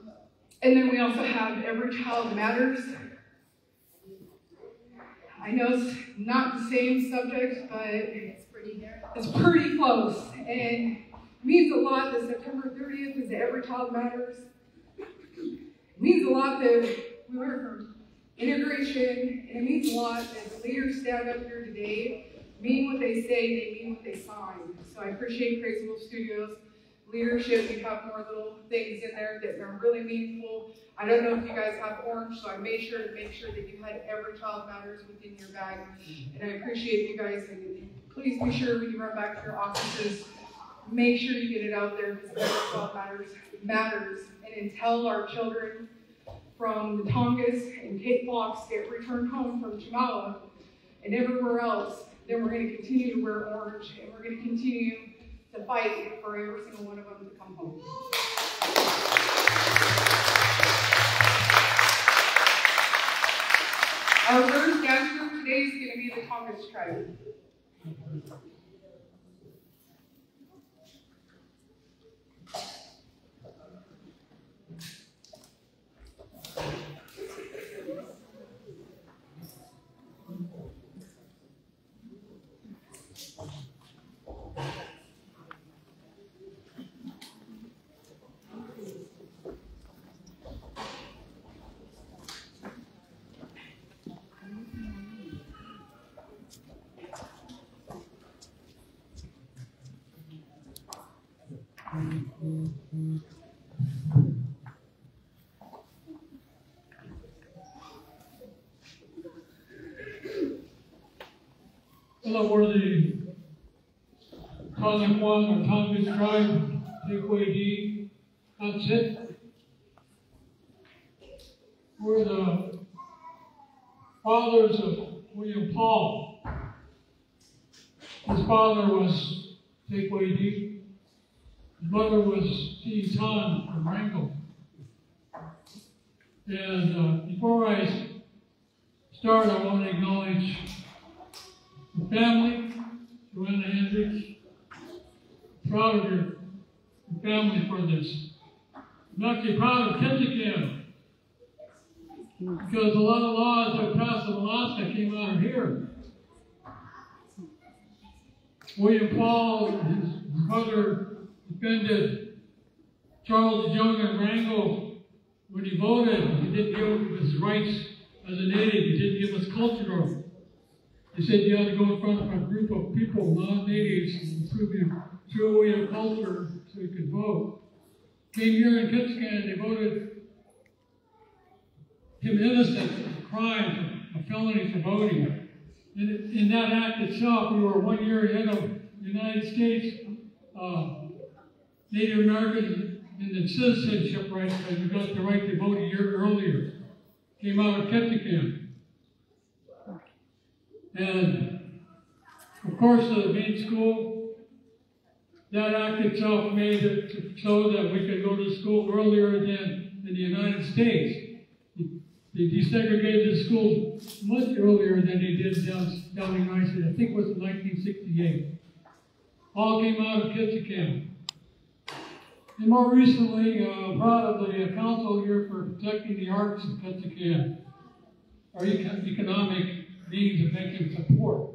Speaker 2: then we also have Every Child Matters. I know it's not the same subject, but it's pretty close. And it means a lot that September 30th is Every Child Matters. It means a lot that we learn from integration, and it means a lot that the leaders stand up here today, mean what they say, they mean what they sign. So I appreciate Crazy Wolf Studios leadership. We have more little things in there that are really meaningful. I don't know if you guys have orange, so I made sure to make sure that you had Every Child Matters within your bag. And I appreciate you guys. And please be sure when you run back to your offices, make sure you get it out there because Every Child matters. And until our children from the Tongass and Cape Fox get returned home from Jamala and everywhere else, then we're going to continue to wear orange, and we're going to continue to fight for every single one of them to come home. Our first dance group today is going to be the Tongass tribe.
Speaker 20: Hello, we're the Kazakhwan or Tongass tribe, Tequay. That's it. We're the fathers of William Paul. His father was Tequay. His mother was Tan from Wrangell. And before I start, I want to acknowledge the family, Joanna Hendricks. Proud of your family for this. I'm actually proud of Ketchikan because a lot of laws that passed in Alaska came out of here. William Paul, his mother, defended Charles Young in Wrangell when he voted. He didn't give him his rights as a native. He didn't give us cultural. He said you had to go in front of a group of people, non-natives, and show your culture so you could vote. Came here in Ketchikan, they voted him innocent of a crime, a felony for voting. In that act itself, we were 1 year ahead of the United States, Native Americans in the citizenship rights, because we got the right to vote a year earlier. Came out of Ketchikan. And, of course, the main school, that act itself made it so that we could go to school earlier than in the United States. They desegregated the school much earlier than they did down in the United States. I think it was in 1968. All came out of Ketchikan. And more recently, proud of the council here for protecting the arts of Ketchikan, our economic means of making support.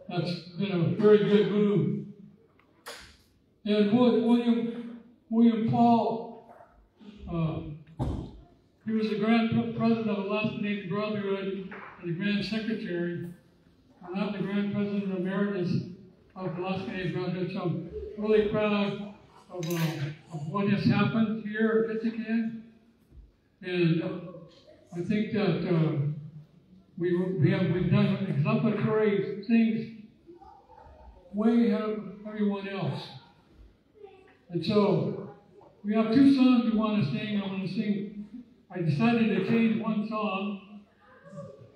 Speaker 20: That's been a very good move. And William Paul, he was the Grand President of Alaska Native Brotherhood and the Grand Secretary, not the Grand President Emeritus of Alaska Native Brotherhood. So I'm really proud of what has happened here at Ketchikan. And I think that we've done exemplary things way ahead of everyone else. And so we have two songs we want to sing. I want to sing. I decided to change one song.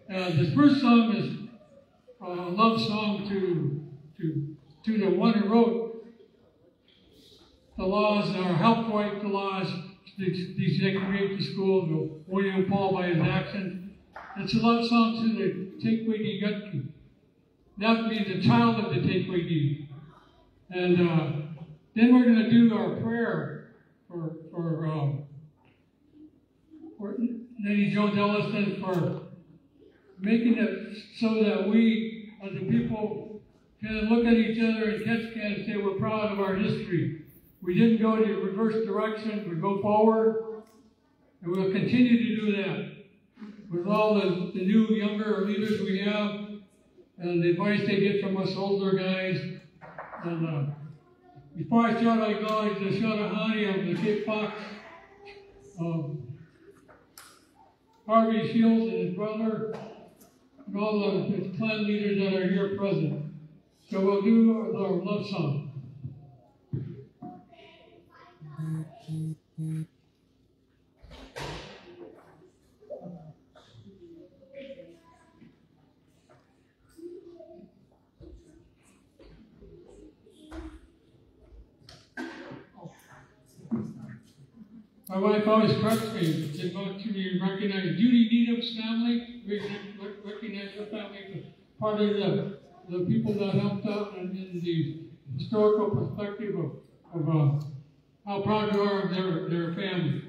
Speaker 20: This first song is a love song to the one who wrote the laws or helped write the laws. These create the schools, William Paul by his accent. It's a love song to the Tekwegi Gutki. That means the child of the Tekwegi. And then we're going to do our prayer for Nettie Jones Ellison for making it so that we, as a people, can look at each other in Ketchikan and say we're proud of our history. We didn't go in the reverse direction, we go forward, and we'll continue to do that with all the new, younger leaders we have, and the advice they get from us older guys. And before I start, I acknowledge the Shawnahani of the Cape Fox, Harvey Shields and his brother, and all the clan leaders that are here present. So we'll do our love song. My wife always corrects me. They go to me recognize Judy Needham's family. We recognize her family as part of the people that helped out in the historical perspective of how proud we are of their family.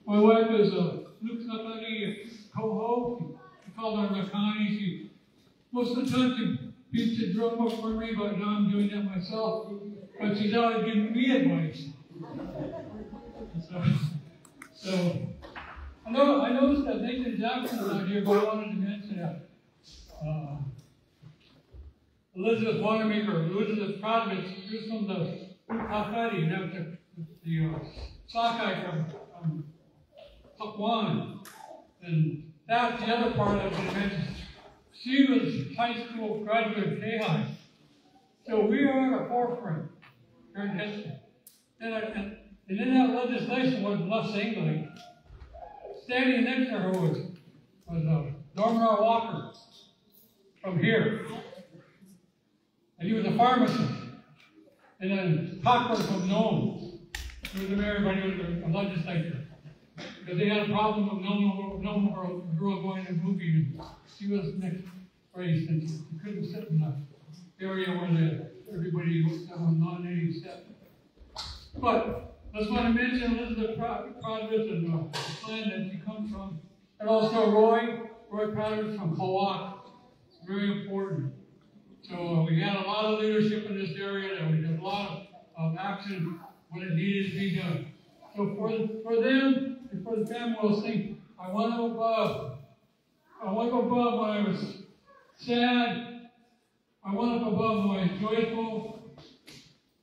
Speaker 20: My wife is Luke Nakani Koho. She called her Nakani. Most of the time she beats the drum up for me, but now I'm doing that myself. But she's always giving me advice. So I noticed that Nathan Jackson is out here, but I wanted to mention that. Elizabeth Wanamaker, Elizabeth Providence, she was from the Alfati, that was the sockeye from Pakwan. And that's the other part I was going to mention. She was high school graduate of K-High. So we are at the forefront during history. And in that legislation was Les English. Standing next to her was Norman R. Walker from here. And he was a pharmacist. And then Cochran from Nome. He was a mayor, but he was a legislator. Because they had a problem with Nome World, a girl going to the movie. And she was next race, and she couldn't sit in the area where everybody was non-native set. But I just want to mention Elizabeth Providence and the clan that she comes from. And also Roy Providence from Hawak. It's very important. So we had a lot of leadership in this area, and we did a lot of action when it needed to be done. So for them and for the family, we'll sing, I want to go above. I want to go above when I was sad. I want to go above when I was joyful.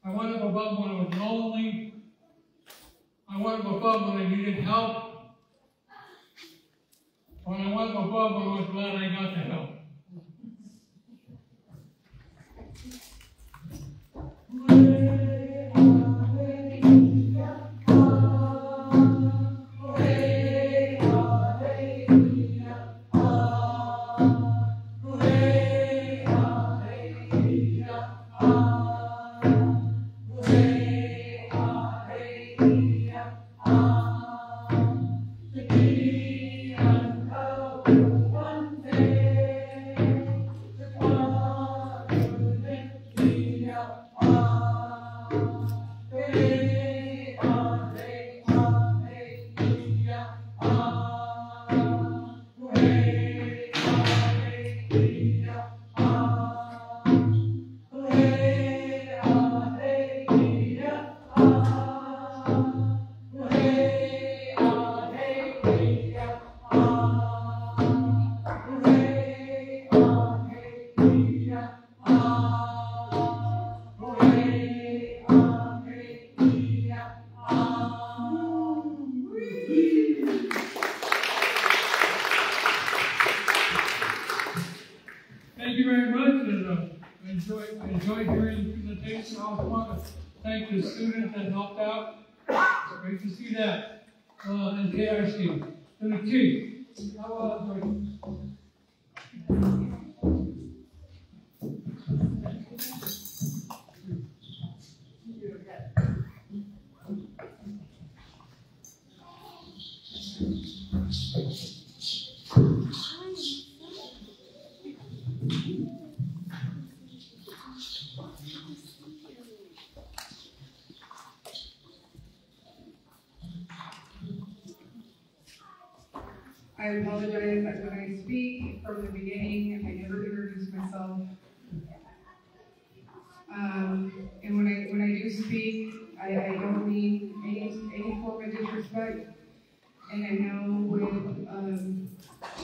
Speaker 20: I want to go above when I was lonely. I want to go above when I needed help. When I want to go above when I was glad I got the help. I enjoyed hearing the presentation. I also want to thank the students that helped out. It's great to see that. And KIC. And the team.
Speaker 2: I apologize that when I speak from the beginning, I never introduce myself. And when I do speak, I don't mean any form of disrespect. And I know with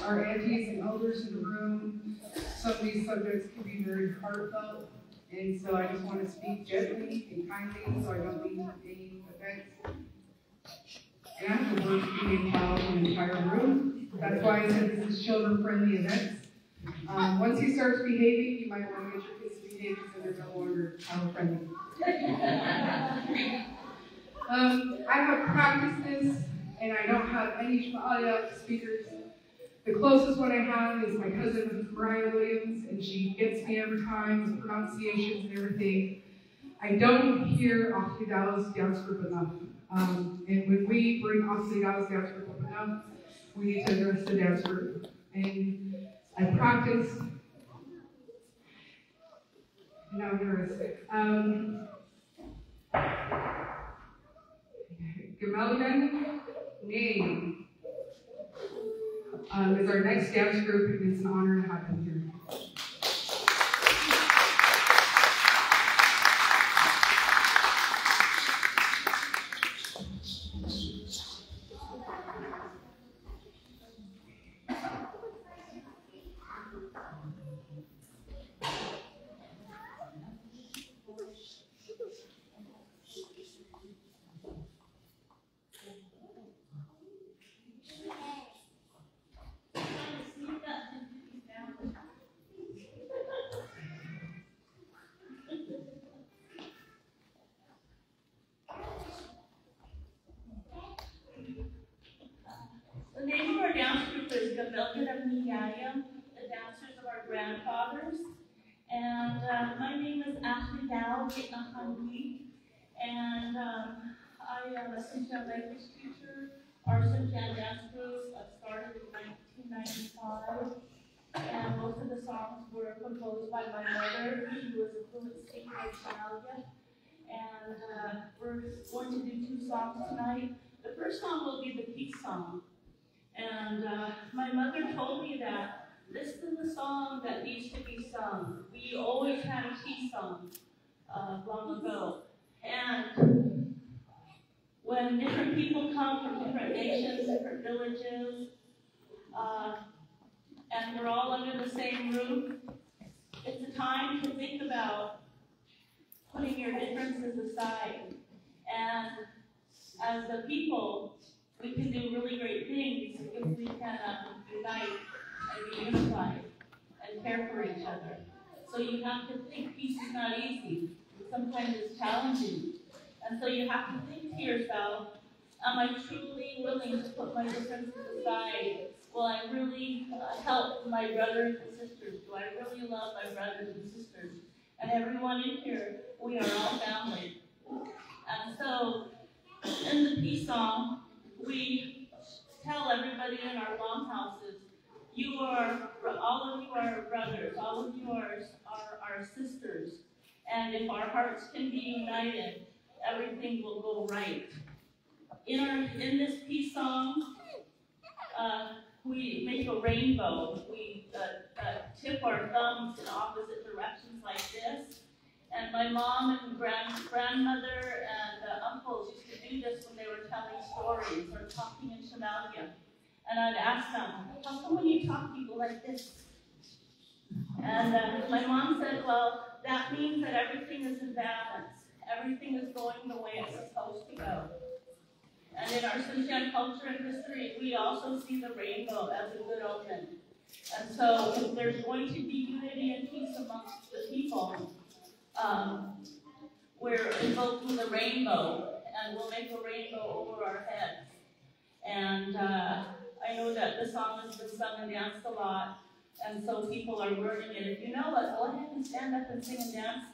Speaker 2: our aunties and elders in the room, some of these subjects can be very heartfelt. And so I just want to speak gently and kindly so I don't mean any offense. And I have the worst being foul in the entire room. That's why I said this is children-friendly events. Once he starts behaving, you might want to get your kids to behave so they're no longer child-friendly. I have practiced this, and I don't have any Shemalia speakers. The closest one I have is my cousin Mariah Williams, and she gets me every time with pronunciations and everything. I don't hear Oxidal's dance group enough. And when we bring Oxidal's dance group up enough, we need to address the dance group. And I practice. Now I'm nervous. Gemelian name is our next dance group, and it's an honor to have them here.
Speaker 4: The name of our dance group is the dancers of our grandfathers. And my name is Ashley Dow, and I am a Sintian language teacher. Our Sintian dance group started in 1995, and most of the songs were composed by my mother, who was a fluent speaker of Somalia. And we're going to do 2 songs tonight. The first song will be the peace song. And my mother told me that this is the song that needs to be sung. We always had a peace song long ago. And when different people come from different nations, different villages, and we're all under the same roof, it's a time to think about putting your differences aside. And as the people, we can do really great things if we can unite and be unified and care for each other. So you have to think peace is not easy. Sometimes it's challenging. And so you have to think to yourself, am I truly willing to put my differences aside? Will I really help my brothers and sisters? Do I really love my brothers and sisters? And everyone in here, we are all family. And so, in the peace song, we tell everybody in our longhouses, all of you are brothers, all of you are our sisters. And if our hearts can be united, everything will go right. In this peace song, we make a rainbow. We tip our thumbs in opposite directions like this. And my mom and grandmother and uncles used to do this when they were telling stories or talking in Somalia. And I'd ask them, how come when you talk people like this? And my mom said, well, that means that everything is in balance. Everything is going the way it's supposed to go. And in our Sintian culture and history, we also see the rainbow as a good omen. And so if there's going to be unity and peace amongst the people, we're invoking the rainbow, and we'll make a rainbow over our heads. And I know that the song has been sung and danced a lot, and so people are learning it. If you know it, go ahead and stand up and sing and dance.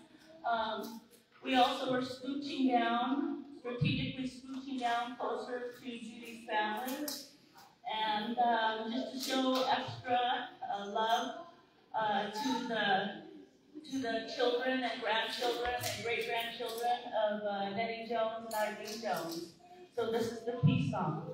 Speaker 4: We also are scooching down, strategically scooching down closer to Judy's family, and just to show extra love to the children and grandchildren and great-grandchildren of Nettie Jones and Irene Jones. So this is the peace song.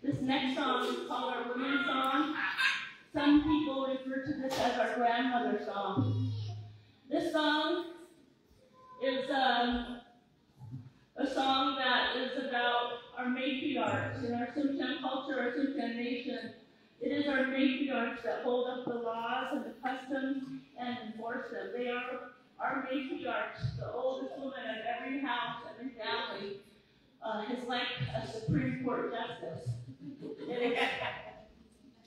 Speaker 4: This next song is called our women's song. Some people refer to this as our grandmother song. This song is a song that is about our matriarchs. In our Tsimshian culture, our Tsimshian nation, it is our matriarchs that hold up the laws and the customs and enforce them. They are our matriarchs, the oldest woman of every house, every family, is like a Supreme Court justice.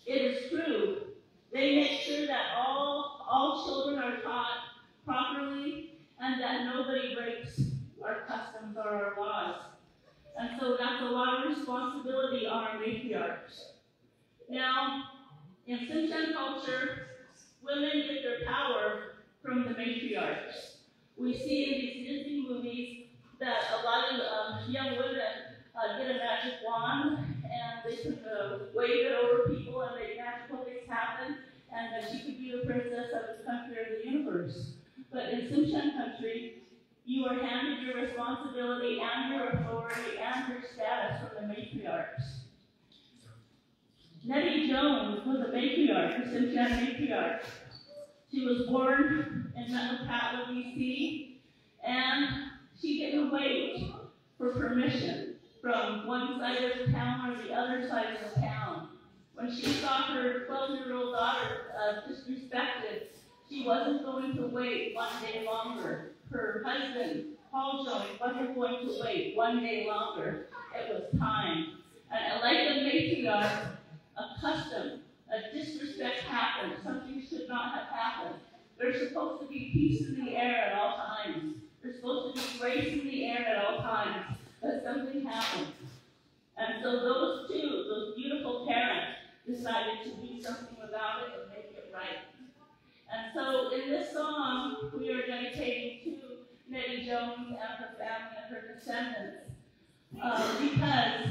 Speaker 4: It is true. They make sure that all children are taught properly and that nobody breaks our customs or our laws. And so that's a lot of responsibility on our matriarchs. Now, in Tsimshian culture, women get their power from the matriarchs. We see in these Disney movies that a lot of young women get a magic wand and they could wave it over people and make magical things happen, and that she could be the princess of the country or the universe. But in Tsimshian country, you are handed your responsibility and your authority and your status from the matriarchs. Nettie Jones was a matriarch, a Tsimshian matriarch. She was born in Metlakatla, BC, and she didn't wait for permission from one side of the town or the other side of the town. When she saw her 12-year-old daughter disrespected, she wasn't going to wait one day longer. Her husband, Paul Jones, wasn't going to wait one day longer. It was time. And like a matriarch, a custom, a disrespect happened. Something should not have happened. There's supposed to be peace in the air at all times. There's supposed to be grace in the air at all times. But something happened. And so those two, those beautiful parents, decided to do something about it and make it right. And so in this song, we are dedicating to Nettie Jones and her family and her descendants because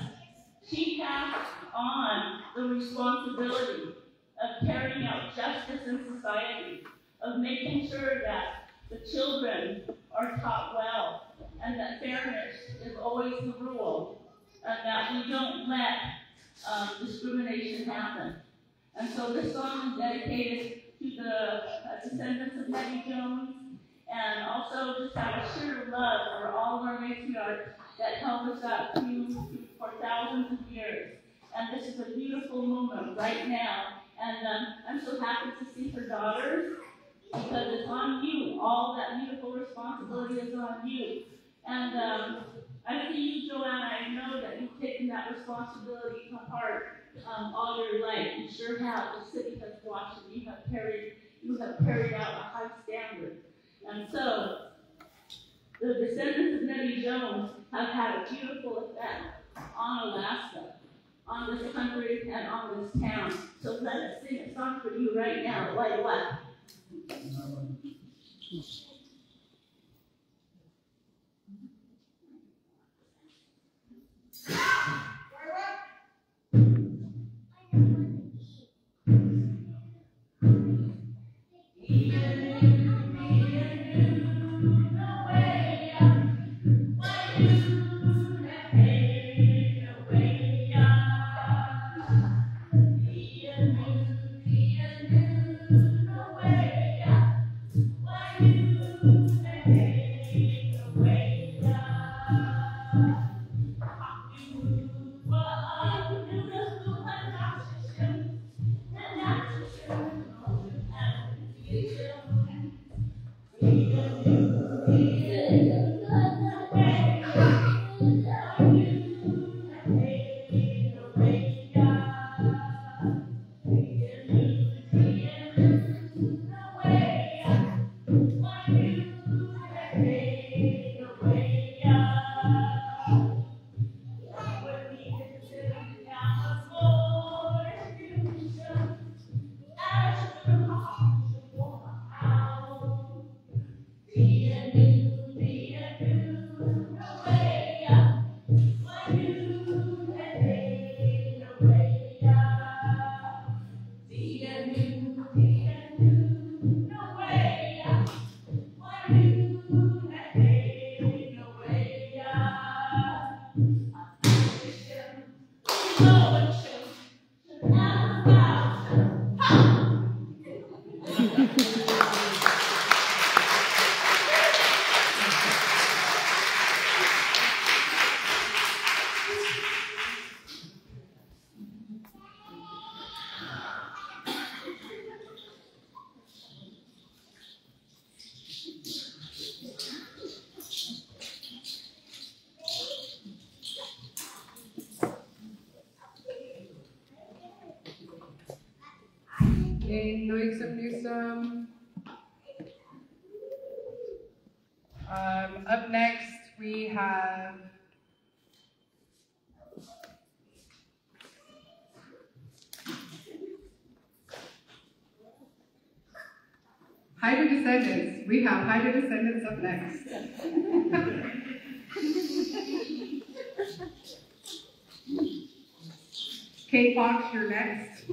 Speaker 4: she passed on the responsibility of carrying out justice in society, of making sure that the children are taught well, and that fairness is always the rule, and that we don't let discrimination happen. And so this song is dedicated to the descendants of Nettie Jones, and also just out of sheer love for all of our matriarchs that held us up for thousands of years. And this is a beautiful moment right now. And I'm so happy to see her daughters, because it's on you. All that beautiful responsibility is on you. And I see you, Joanna. I know that you've taken that responsibility to heart all your life. You sure have. The city has watched it. You have carried out a high standard. And so, the descendants of Nettie Jones have had a beautiful effect on Alaska, on this country, and on this town. So let us sing a song for you right now. Like what?
Speaker 2: Up next, we have Haida Descendants. We have Haida Descendants up next. Kate Fox, you're next.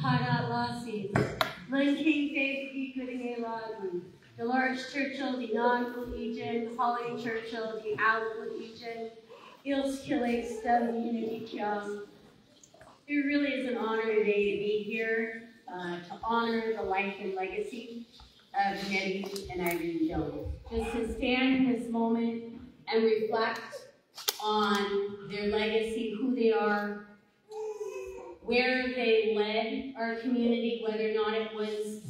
Speaker 21: Hadat Lassi, Lynn King Faith Gooding A. Lodman, Dolores Churchill, the non-collegian, Holly Churchill, the out-collegian, Ils Killing Stem Unity Kiam. It really is an honor today to be here to honor the life and legacy of Nettie and Irene Jones. Just to stand in this moment and reflect on their legacy, who they are, where they led our community, whether or not it was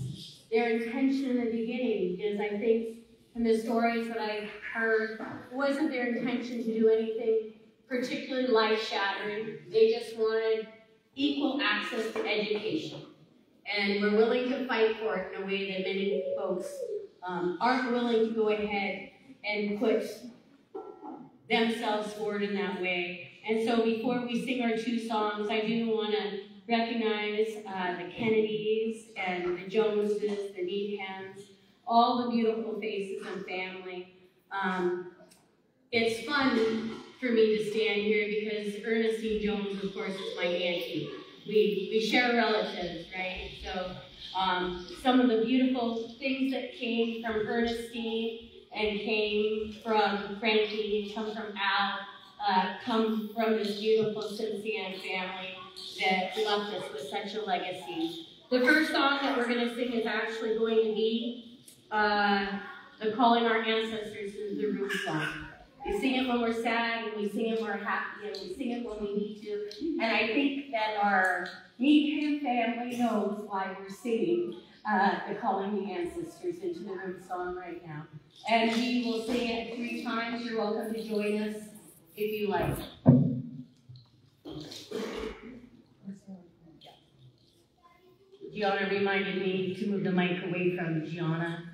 Speaker 21: their intention in the beginning, because I think from the stories that I've heard, it wasn't their intention to do anything particularly life-shattering. They just wanted equal access to education. And we're willing to fight for it in a way that many folks aren't willing to go ahead and put themselves forward in that way. And so before we sing our two songs, I do want to recognize the Kennedys and the Joneses, the Needhams, all the beautiful faces and family. It's fun for me to stand here because Ernestine Jones, of course, is my auntie. We share relatives, right? So some of the beautiful things that came from Ernestine and came from Frankie, come from Al, come from this beautiful Cincinnati family that left us with such a legacy. The first song that we're going to sing is actually going to be the Calling Our Ancestors is the Root song. We sing it when we're sad, and we sing it when we're happy, and we sing it when we need to. And I think that our Needham family knows why we're singing the Calling the Ancestors into the Root song right now. And we will sing it 3 times. You're welcome to join us if you like. Gianna reminded me to move the mic away from Gianna.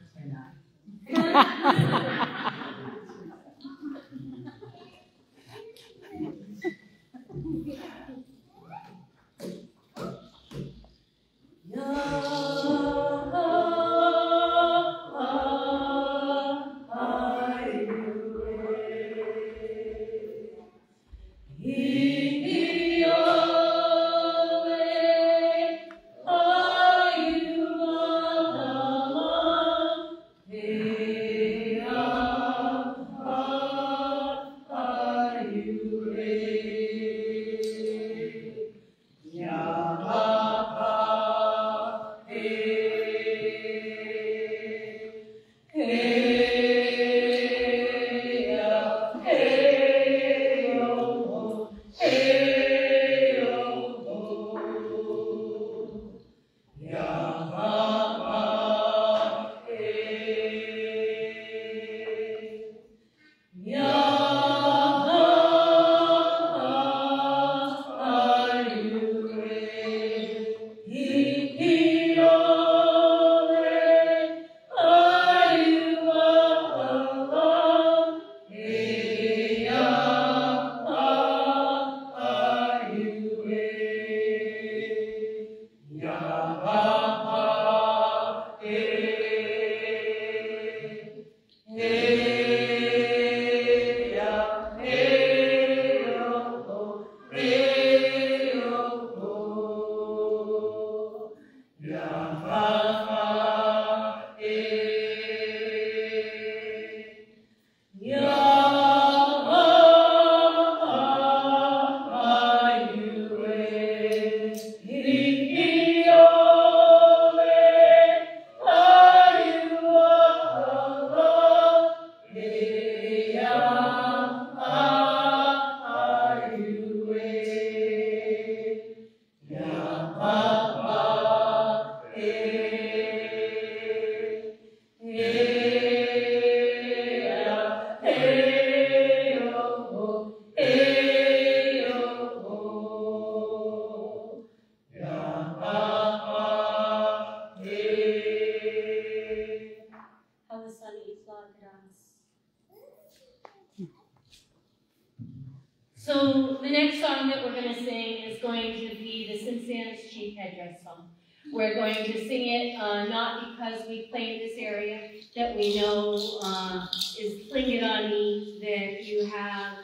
Speaker 21: So the next song that we're going to sing is going to be the Cincinnati Chief Headdress song. We're going to sing it not because we claim this area that we know is Tlingit that you have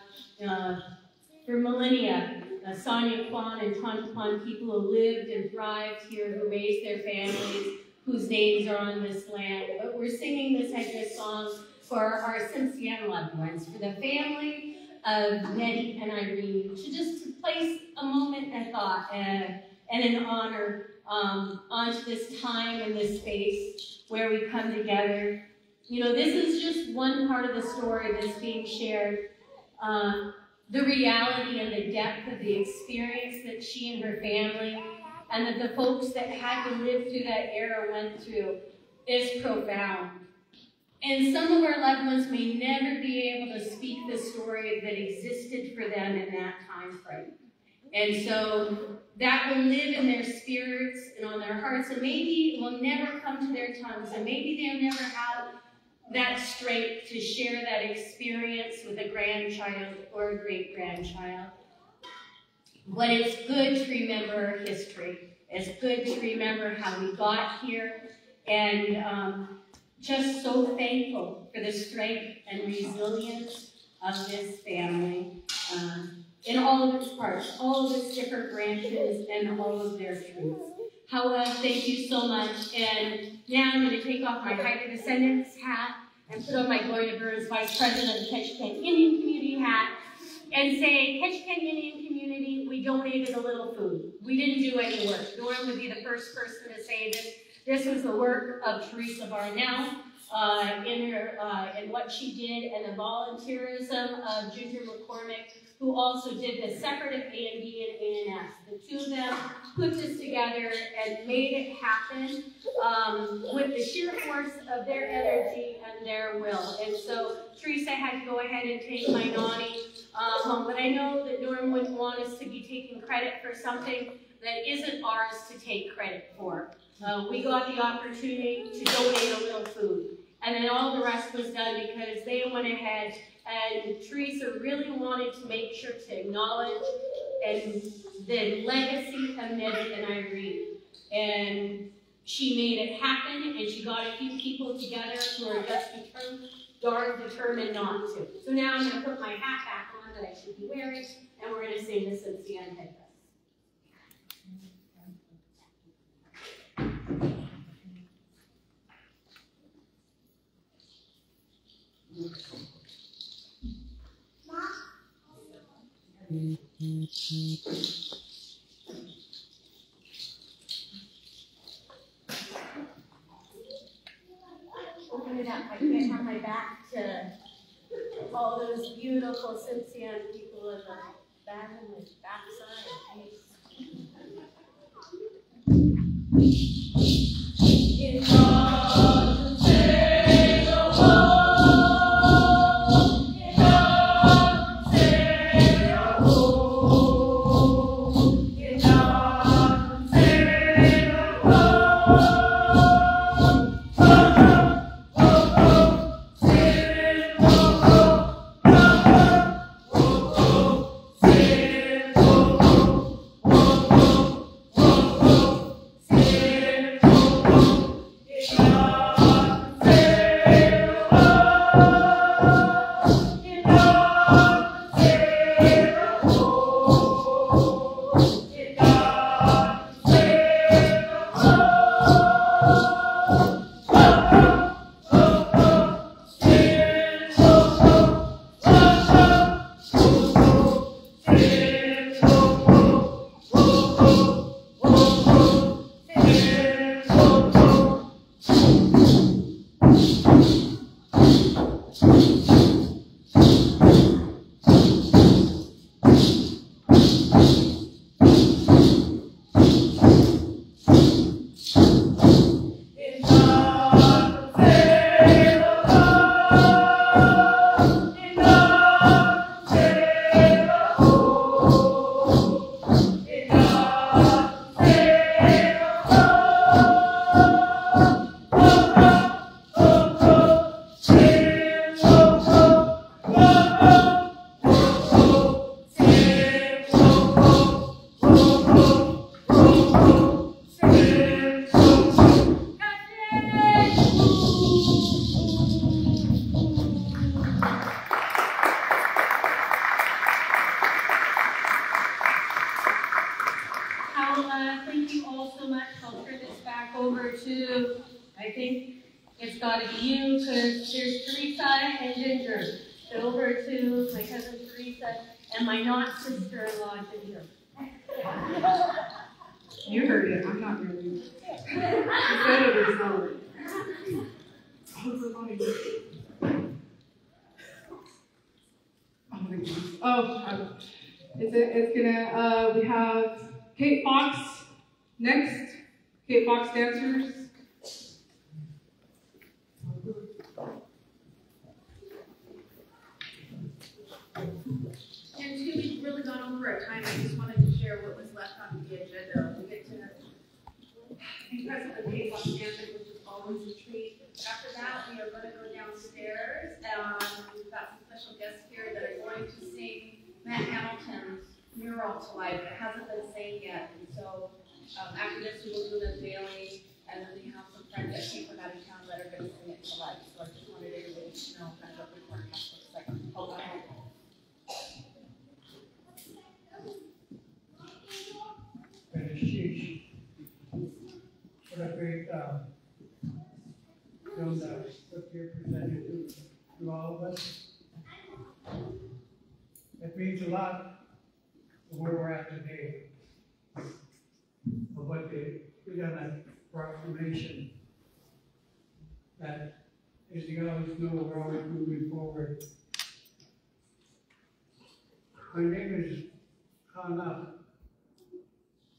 Speaker 21: for millennia, Sonia Kwan and Tonopon people who lived and thrived here, who raised their families, whose names are on this land. But we're singing this headdress song for our Cincinnati loved ones, for the family of Nettie and Irene, to just place a moment of thought and an honor onto this time and this space where we come together. You know, this is just one part of the story that's being shared. The reality and the depth of the experience that she and her family and that the folks that had to live through that era went through is profound. And some of our loved ones may never be able to speak the story that existed for them in that time frame. And so that will live in their spirits and on their hearts, and maybe it will never come to their tongues, and maybe they'll never have that strength to share that experience with a grandchild or a great-grandchild. But it's good to remember our history. It's good to remember how we got here. And just so thankful for the strength and resilience of this family in all of its parts, all of its different branches, and all of their truths. However, thank you so much. And now I'm going to take off my Hydra Descendants hat and put on my Gloria Burns Vice President of the Ketchikan Indian Community hat and say, Ketchikan Indian Community, we donated a little food. We didn't do any work. Norm would be the first person to say this. This was the work of Teresa Barnell in what she did, and the volunteerism of Ginger McCormick, who also did the separate of A&D and A&S. The two of them put this together and made it happen with the sheer force of their energy and their will. And so Teresa had to go ahead and take my naughty home. But I know that Norm wouldn't want us to be taking credit for something that isn't ours to take credit for. We got the opportunity to donate a little food. And then all the rest was done because they went ahead, and Teresa really wanted to make sure to acknowledge and the legacy of Nettie and Irene. And she made it happen, and she got a few people together who are just darn determined not to. So now I'm going to put my hat back on that I should be wearing, and we're going to sing this at the end headdress. Open it up. I can't have my back to all those beautiful Cincinnati people in the back and the backside. In God to say the whole, in God to say the whole, in God to say the whole. Thank you all so much. I'll turn this back over to, I think it's got to be you, because there's Teresa and Ginger. So over to my cousin Teresa and my not sister-in-law, Ginger.
Speaker 2: You heard it. I'm not really. You said it or something. It's gonna, we have Kate Fox next. Kate Fox dancers.
Speaker 3: And two, we've really gone over our time. I just wanted to share what was left on the agenda. We'll get to because of the Kate Fox dancers, which is always a treat. After that, we are going to go downstairs. We've got some special guests here that are going to sing Matt Hamilton's mural to life. It hasn't been sang yet, and so after this we will do an unveiling, and then we have some friends that came from out of town that are going to sing it to life. So I just wanted everybody to know kind of what the forecast looks like.
Speaker 1: And it's huge. What a great film that what you're presented to all of us. It means a lot of where we're at today, of what they done that proclamation that, as you always know, we're always moving forward. My name is Kana,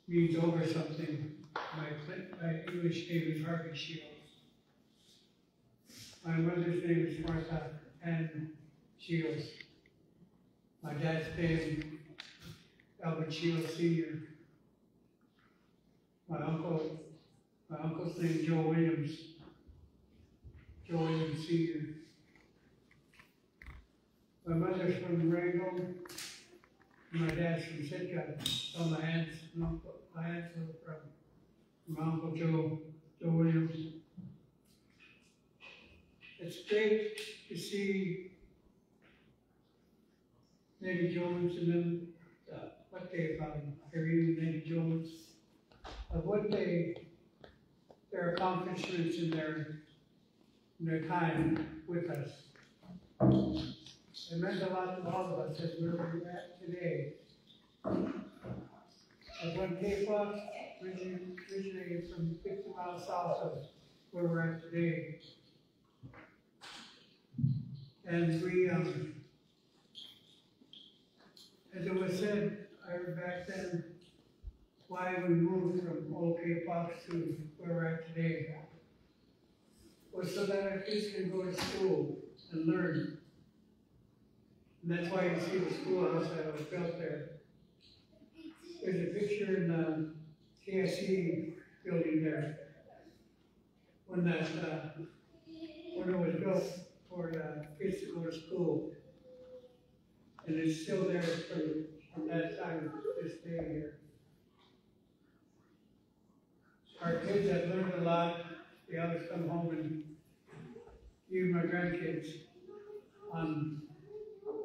Speaker 1: means over something. My English name is Harvey Shields. My mother's name is Martha Ann Shields. My dad's name, Albert Shields Sr. My uncle's name, Joe Williams. Joe Williams Sr. My mother's from Rango. My dad's from Sitka. So my aunts are from my Uncle Joe Williams. It's great to see Nettie Jones and them, what they Irene Nettie Jones, of what their accomplishments in their time with us. It meant a lot to all of us as where we're at today. As one K-Fox originated from 50 miles south of where we're at today. And we, as it was said, I heard back then, why we moved from old K-Fox to where we're at today was so that our kids can go to school and learn. And that's why you see the schoolhouse that was built there. There's a picture in the KSC building there when it was built for kids to go to school. And it's still there from that time to this day here. Our kids have learned a lot. They always come home and even my grandkids on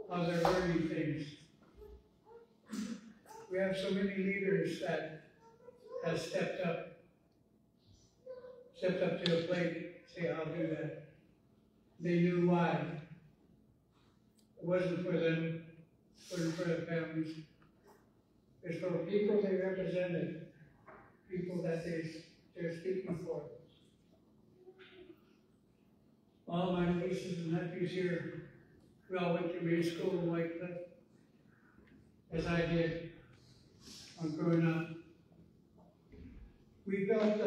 Speaker 1: how they're learning things. We have so many leaders that have stepped up to the plate, say, I'll do that. They knew why. It wasn't for them, it wasn't for their families. It's for people they represented, people that they're speaking for. All my nieces and nephews here, we all went to main school in White Cliff, as I did on growing up. We felt,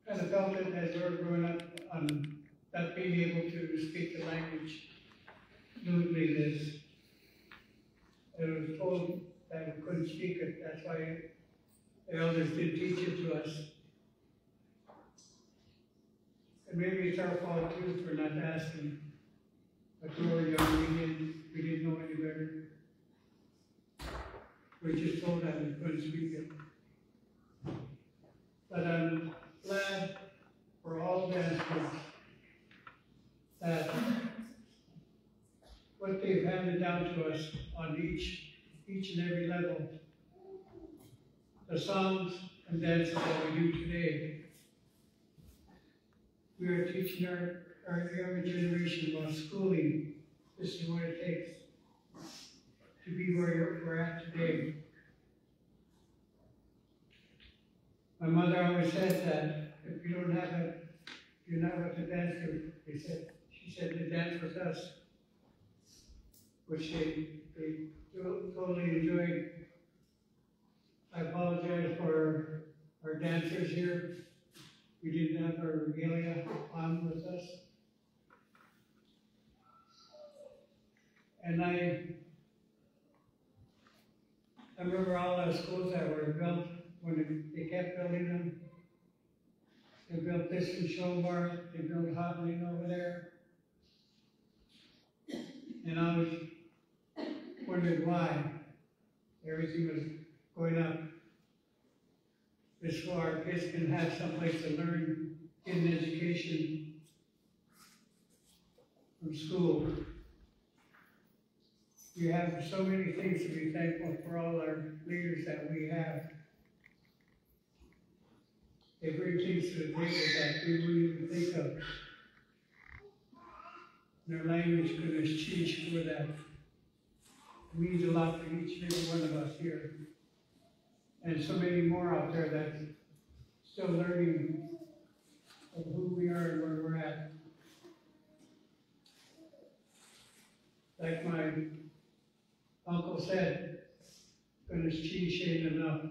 Speaker 1: kind of felt it as we were growing up on not being able to speak the language fluently. It was told that we couldn't speak it. That's why the elders did teach it to us. And maybe it's our fault too for not asking. But we were young, we didn't know any better. We just told that we couldn't speak it. But I'm glad for all dancers that what they've handed down to us on each and every level, the songs and dances that we do today, we are teaching our younger generation about schooling. This is what it takes to be where we're at today. My mother always said that if you don't have you're not with the dance group, she said to dance with us, which they totally enjoyed. I apologize for our dancers here. We didn't have our regalia on with us. And I remember all the schools that were built when they kept building them. They built this in Shombar, they built Hotline over there. And I was wondered why everything was going up. Just so our kids can have someplace to learn, get an education from school. We have so many things to be thankful for, all our leaders that we have. They bring things to the table that we wouldn't even think of. Their language, goodness, cheese for that. It means a lot to each and every one of us here. And so many more out there that still learning of who we are and where we're at. Like my uncle said, goodness, cheese ain't enough.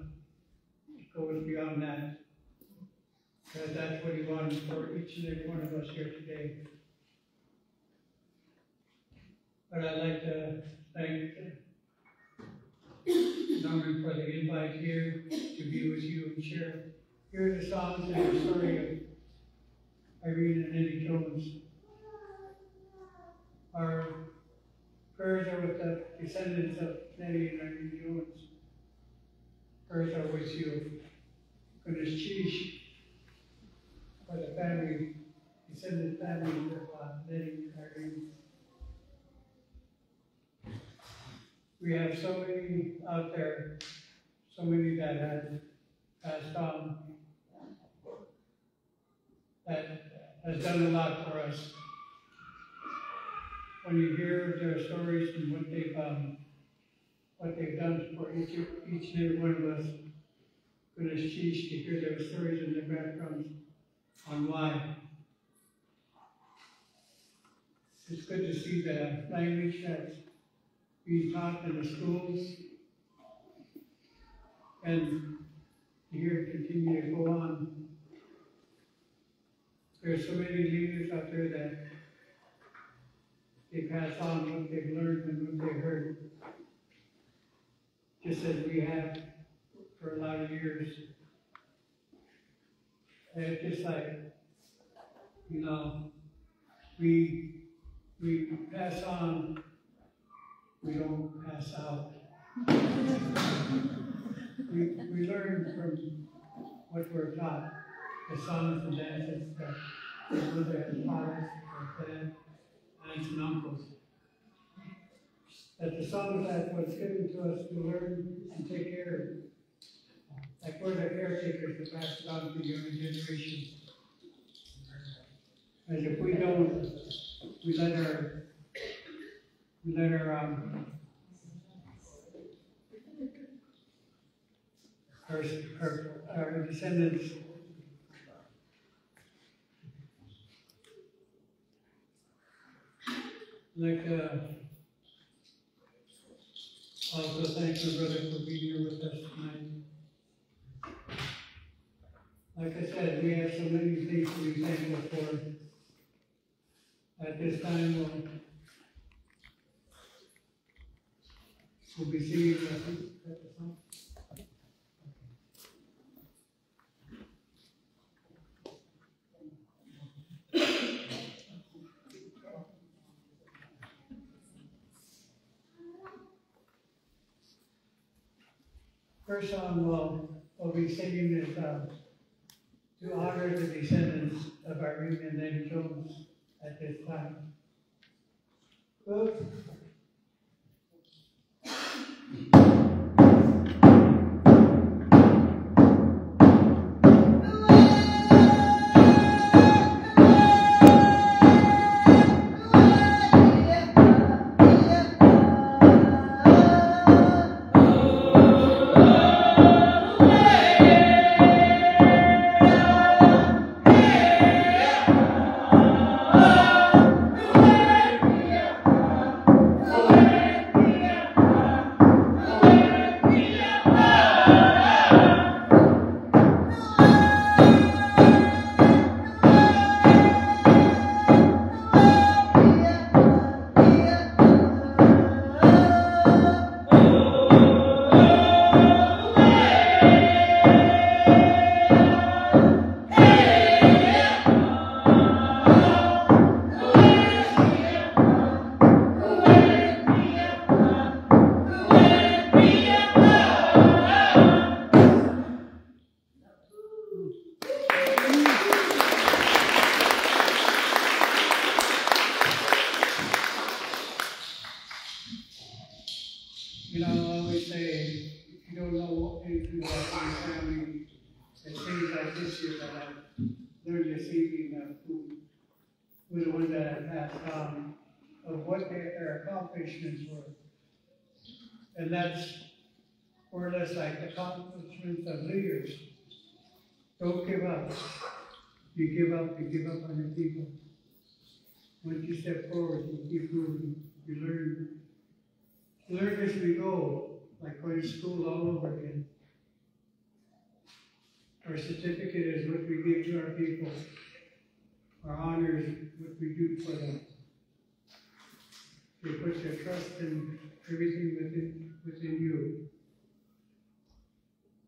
Speaker 1: It goes beyond that. Because that's what he wanted for each and every one of us here today. But I'd like to thank Norman for the invite here to be with you and hear the songs and the story of Irene Nettie Jones. Our prayers are with the descendants of Nettie and Irene Jones. Prayers are with you. Goodness, cheese for the family, descendant family of Nettie and Irene. We have so many out there, so many that have passed on, that has done a lot for us. When you hear their stories and what they've done for each and every one of us, goodness cheese to hear their stories and their backgrounds on why. It's good to see the language that's being taught in the schools, and to hear it continue to go on. There's so many leaders out there that they pass on what they've learned and what they've heard, just as we have for a lot of years. And it's just like, you know, we pass on, we don't pass out. We learn from what we're taught, the songs and dances that the mother has taught us, our dad, aunts and uncles. That the songs that was given to us to learn and take care of. Like we're the caretakers to pass it on to the younger generation. As if we don't, we let our descendants also thank my brother for being here with us tonight. Like I said, we have so many things to be thankful for. At this time, we'll be singing the song. First song we'll be singing is to honor the descendants of Irene Nettie Jones at this time. Oops. say, if you don't know anything about my family, and things like this year that I learned this evening, who the ones that I passed on, of what their accomplishments were. And that's more or less like accomplishments of leaders. Don't give up. You give up on your people. Once you step forward, you keep moving. You learn as we go, like going to school all over again. Our certificate is what we give to our people. Our honor is what we do for them. They put their trust in everything within you.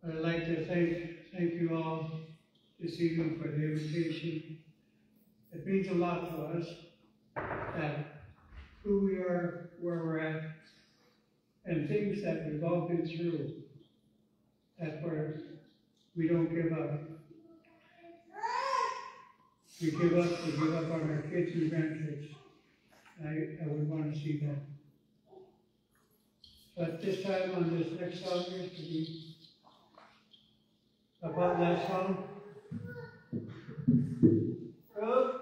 Speaker 1: I'd like to thank you all this evening for the invitation. It means a lot to us that who we are, where we're at, and things that we've all been through. That's where we don't give up. We give up on our kids and grandkids. I would want to see that. But this time on this next song here, to be about that song. Oh.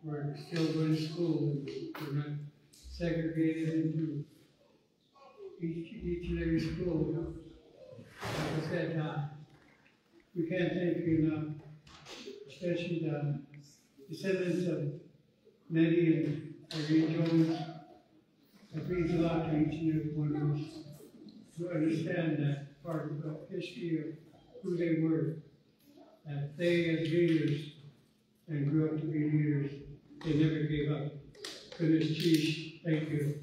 Speaker 1: We're still going to school and we're not segregated into each and every school. Like I said, we can't thank you enough, especially the descendants of Nettie and Irene Jones. It means a lot to each and every one of us to understand that part of the history of who they were, that they as leaders and grew up to be leaders. They never gave up. Goodness, geez, thank you.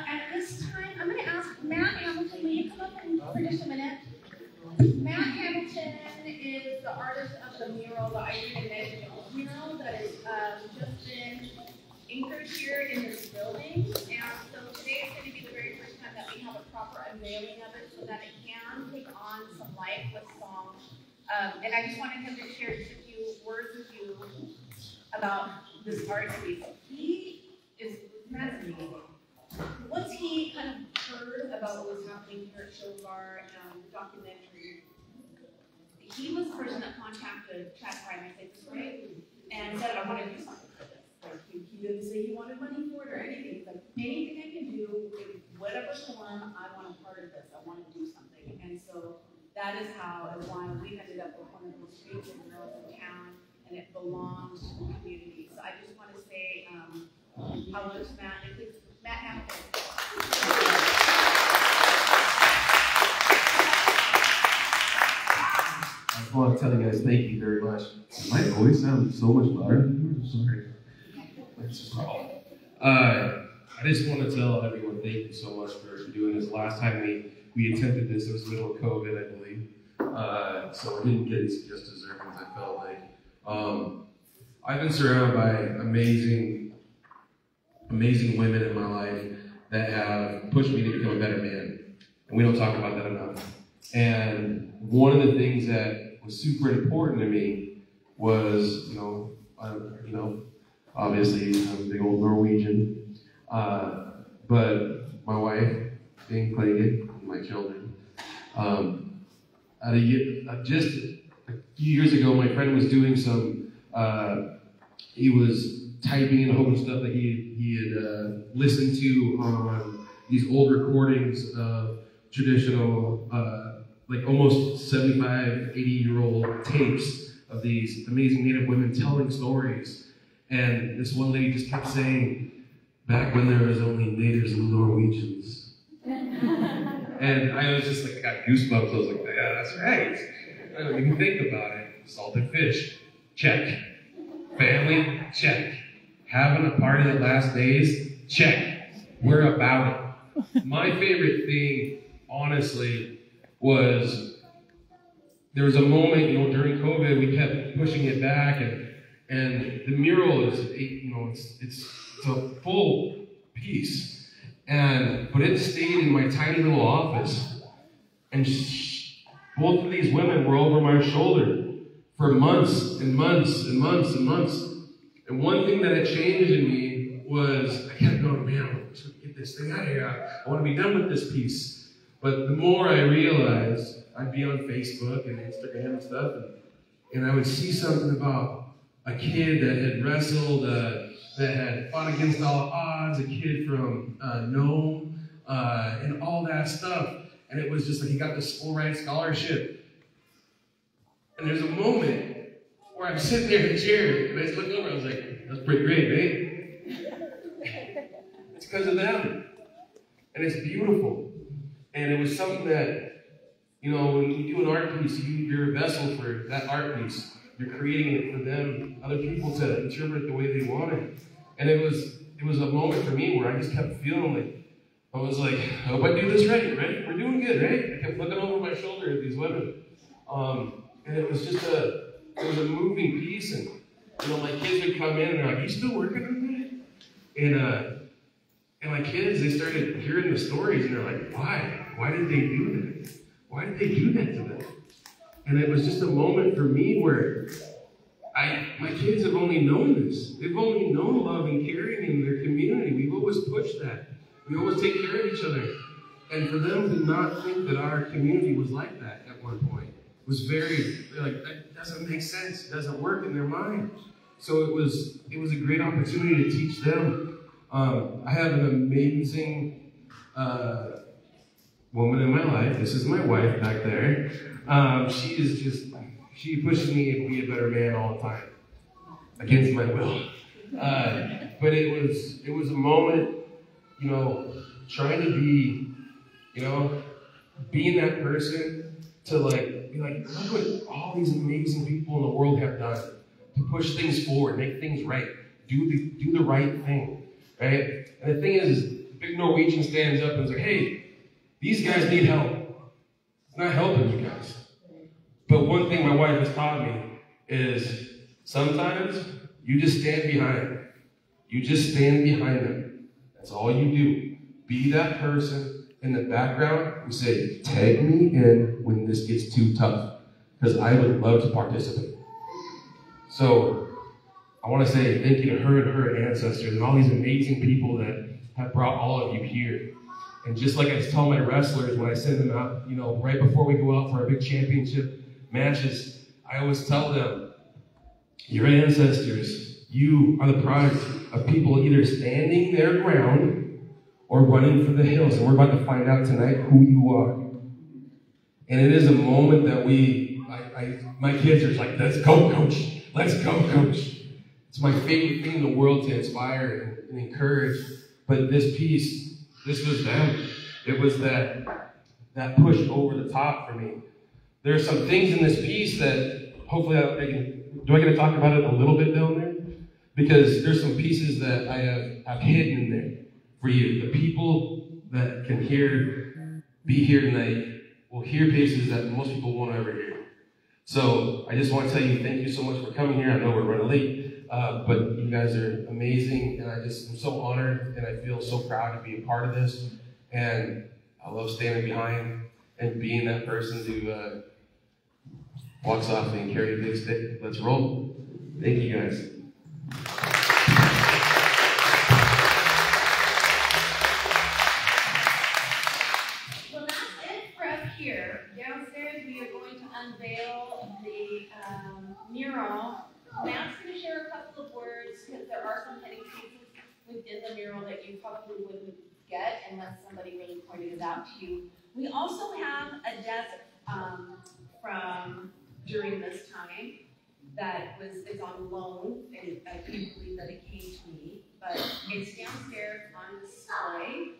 Speaker 3: At this time, I'm going to ask Matt Hamilton, will you come up for just a minute? Matt Hamilton is the artist of the mural, the Irene Nettie Jones mural that has just been anchored here in this building. And so today is going to be the very first time that we have a proper unveiling of it so that it can take on some life with song. And I just wanted him to share just a few words with you about this art piece. Matt's amazing. Once he kind of heard about what was happening here at Shofar and the documentary, he was the person that contacted Chad Prime, I think, right? And said, I want to do something for this. Like, he didn't say he wanted money for it or anything. He's like, anything I can do, in whatever form, I want a part of this. I want to do something. And so that is how and why we ended up with one of those streets and murals in town, and it belongs to the community. So I just want to say, hello to Matt, and please, Matt Hamilton.
Speaker 7: I just want to tell you guys thank you very much. My voice sounds so much louder than yours. I'm sorry. That's a problem. I just want to tell everyone thank you so much for doing this. Last time we attempted this, it was the middle of COVID, I believe. So I didn't get just deserving as I felt like. I've been surrounded by amazing women in my life that have pushed me to become a better man. And we don't talk about that enough. And one of the things that was super important to me was, obviously I'm a big old Norwegian, but my wife, being Clayton, and my children. Just a few years ago, my friend was doing he was typing in a whole bunch of stuff that he had listened to on these old recordings of traditional, like almost 75, 80-year-old tapes of these amazing Native women telling stories. And this one lady just kept saying, back when there was only natives and Norwegians. And I was just like, I got goosebumps. I was like, yeah, that's right. And when you think about it, salted fish, check. Family, check. Having a party that lasts days, check. We're about it. My favorite thing, honestly, was there was a moment, during COVID, we kept pushing it back, and the mural is, it's a full piece, but it stayed in my tiny little office, and both of these women were over my shoulder for months and months and months and months. And one thing that had changed in me was I kept going, man, I want to get this thing out of here. I want to be done with this piece. But the more I realized, I'd be on Facebook and Instagram and stuff, and I would see something about a kid that had wrestled, that had fought against all odds, a kid from Nome, and all that stuff. And it was just like he got this full ride scholarship. And there's a moment where I'm sitting there in the chair, and I just looked over, I was like, that's pretty great, right? It's because of them. And it's beautiful. And it was something that, when you do an art piece, you're a vessel for that art piece. You're creating it for them, other people to interpret it the way they want it. And it was a moment for me where I just kept feeling like, I was like, I hope I do this right? We're doing good, right? I kept looking over my shoulder at these women. And it was just it was a moving piece, and my kids would come in and they're like, "Are you still working on that?" And my kids, they started hearing the stories, and they're like, "Why? Why did they do that? Why did they do that to them?" And it was just a moment for me where my kids have only known this. They've only known love and caring in their community. We've always pushed that. We always take care of each other. And for them to not think that our community was like that at one point was they're like, that doesn't make sense. It doesn't work in their mind. So it was a great opportunity to teach them. I have an amazing woman in my life. This is my wife back there. She pushes me to be a better man all the time, against my will. But it was a moment, trying to be, being that person to be like, look what all these amazing people in the world have done to push things forward, make things right, do the right thing, right? And the thing is the big Norwegian stands up and is like, hey, these guys need help. It's not helping you guys. But one thing my wife has taught me is sometimes you just stand behind them. You just stand behind them. That's all you do. Be that person in the background who say, tag me in when this gets too tough, because I would love to participate. So I want to say thank you to her and her ancestors and all these amazing people that have brought all of you here. And just like I tell my wrestlers when I send them out, you know, right before we go out for our big championship matches, I always tell them, your ancestors, you are the product of people either standing their ground or running for the hills. And we're about to find out tonight who you are. And it is a moment that my kids are like, let's go, coach. Let's go, coach. It's my favorite thing in the world to inspire and encourage. But this piece, this was them. It was that push over the top for me. There are some things in this piece that hopefully do I get to talk about it a little bit down there? Because there's some pieces that I have hidden in there for you. The people that can be here tonight will hear pieces that most people won't ever hear. So I just want to tell you thank you so much for coming here. I know we're running late, but you guys are amazing, and I'm so honored, and I feel so proud to be a part of this. And I love standing behind and being that person who walks off and carry a big stick. Let's roll. Thank you guys.
Speaker 3: Well, that's it for up here. Downstairs, we are going to unveil the mural. Matt's going to share a couple of words because there are some heading pieces within the mural that you probably wouldn't get unless somebody really pointed it out to you. We also have a desk from during this time that is on loan, and I couldn't believe that it came to me, but it's downstairs on display,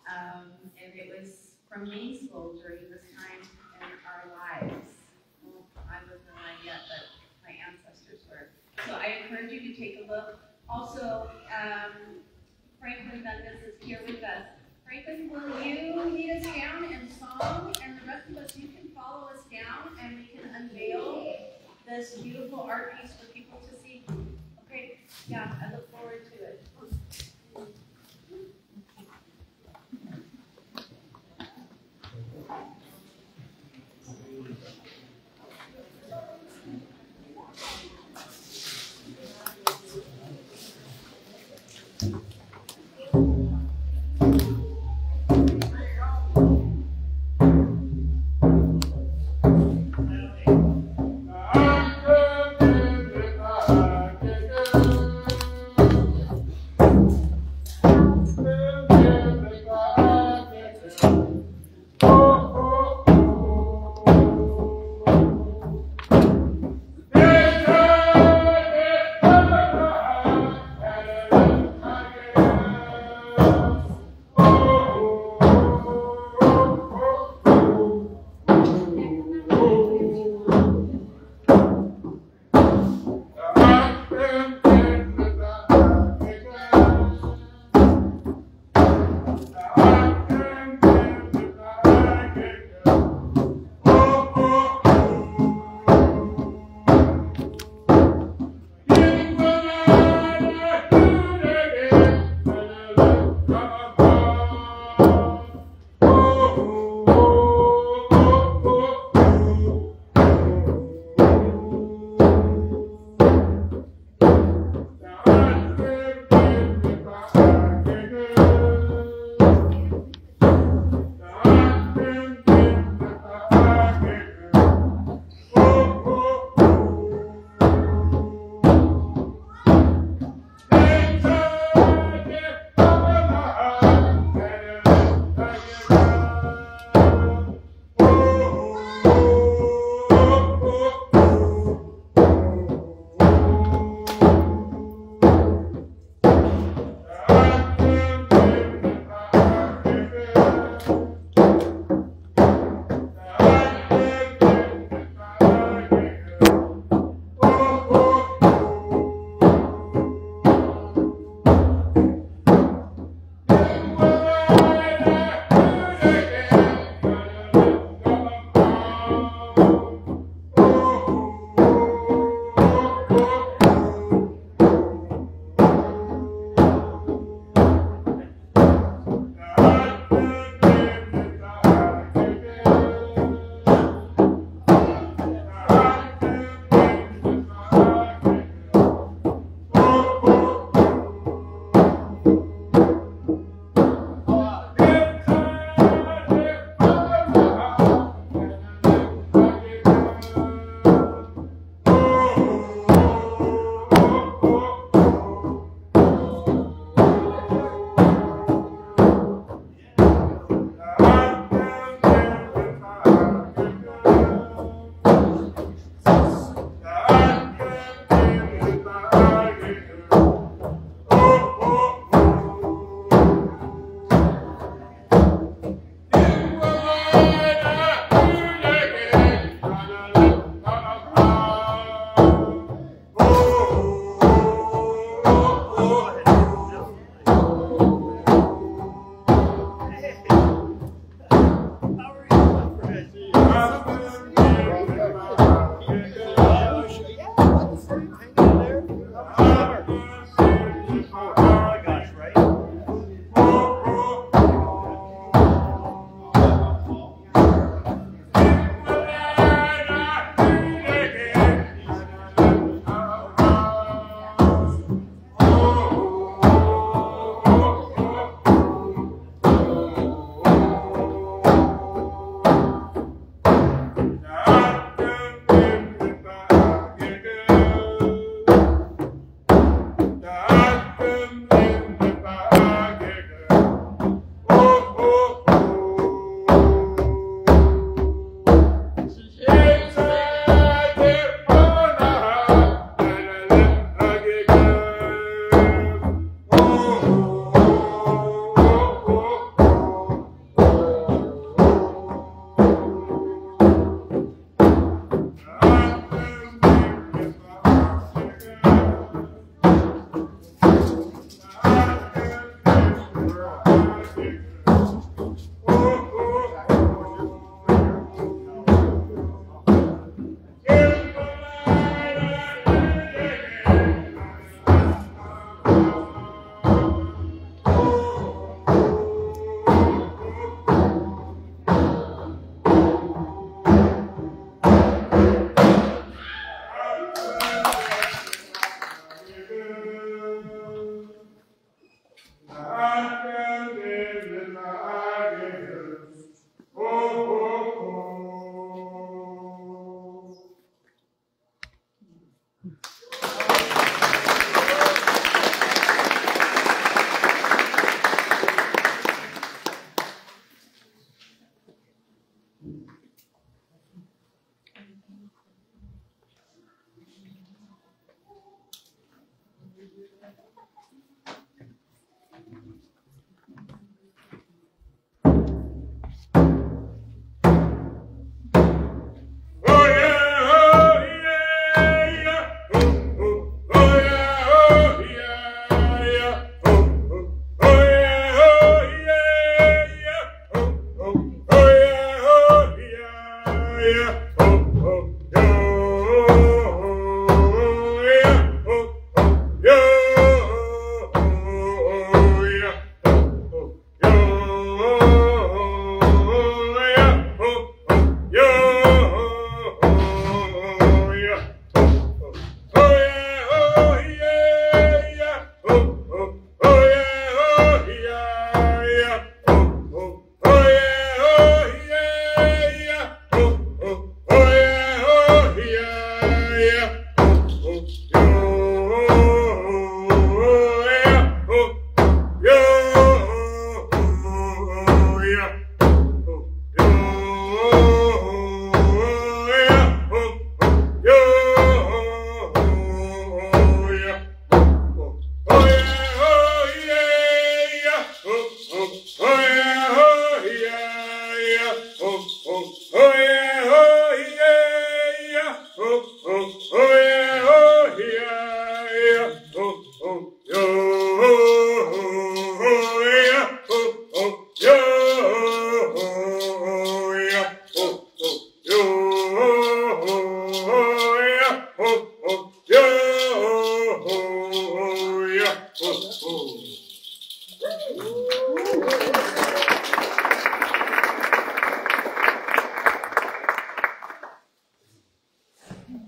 Speaker 3: and it was from Main School during this time in our lives. Well, I wasn't alive yet, but my ancestors were. So I encourage you to take a look. Also, Franklin Dundas is here with us. Franklin, will you lead us down in song, and the rest of us, you can follow us down, and we can unveil this beautiful art piece for people to see. Okay, yeah, I look forward to it.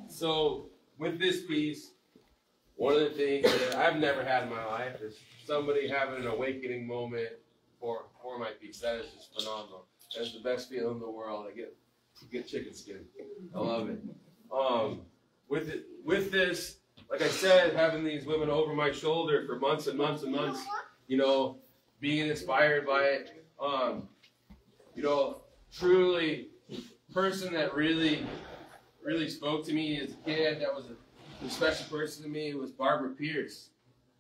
Speaker 7: So with this piece, one of the things that I've never had in my life is somebody having an awakening moment for my piece. That is just phenomenal. That's the best feeling in the world. I get chicken skin. I love it. With this, like I said, having these women over my shoulder for months and months and months, you know, being inspired by it, you know, truly, person that really spoke to me as a kid, that was a special person to me, was Barbara Pierce.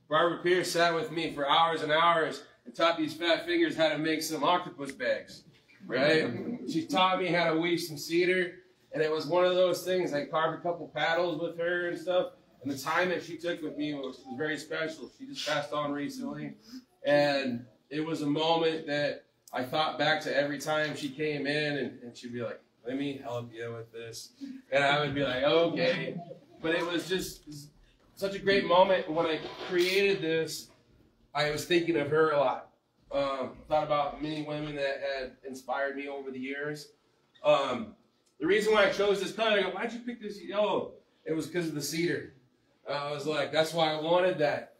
Speaker 7: Barbara Pierce sat with me for hours and hours and taught these fat fingers how to make some octopus bags, right? She taught me how to weave some cedar, and it was one of those things. I carved a couple paddles with her and stuff, and the time that she took with me was very special. She just passed on recently, and it was a moment that I thought back to every time she came in, and she'd be like, "Let me help you with this," and I would be like, "Okay." But it was just such a great moment. When I created this, I was thinking of her a lot. Thought about many women that had inspired me over the years. The reason why I chose this color, I go, "Why'd you pick this yellow?" It was because of the cedar. I was like, that's why I wanted that.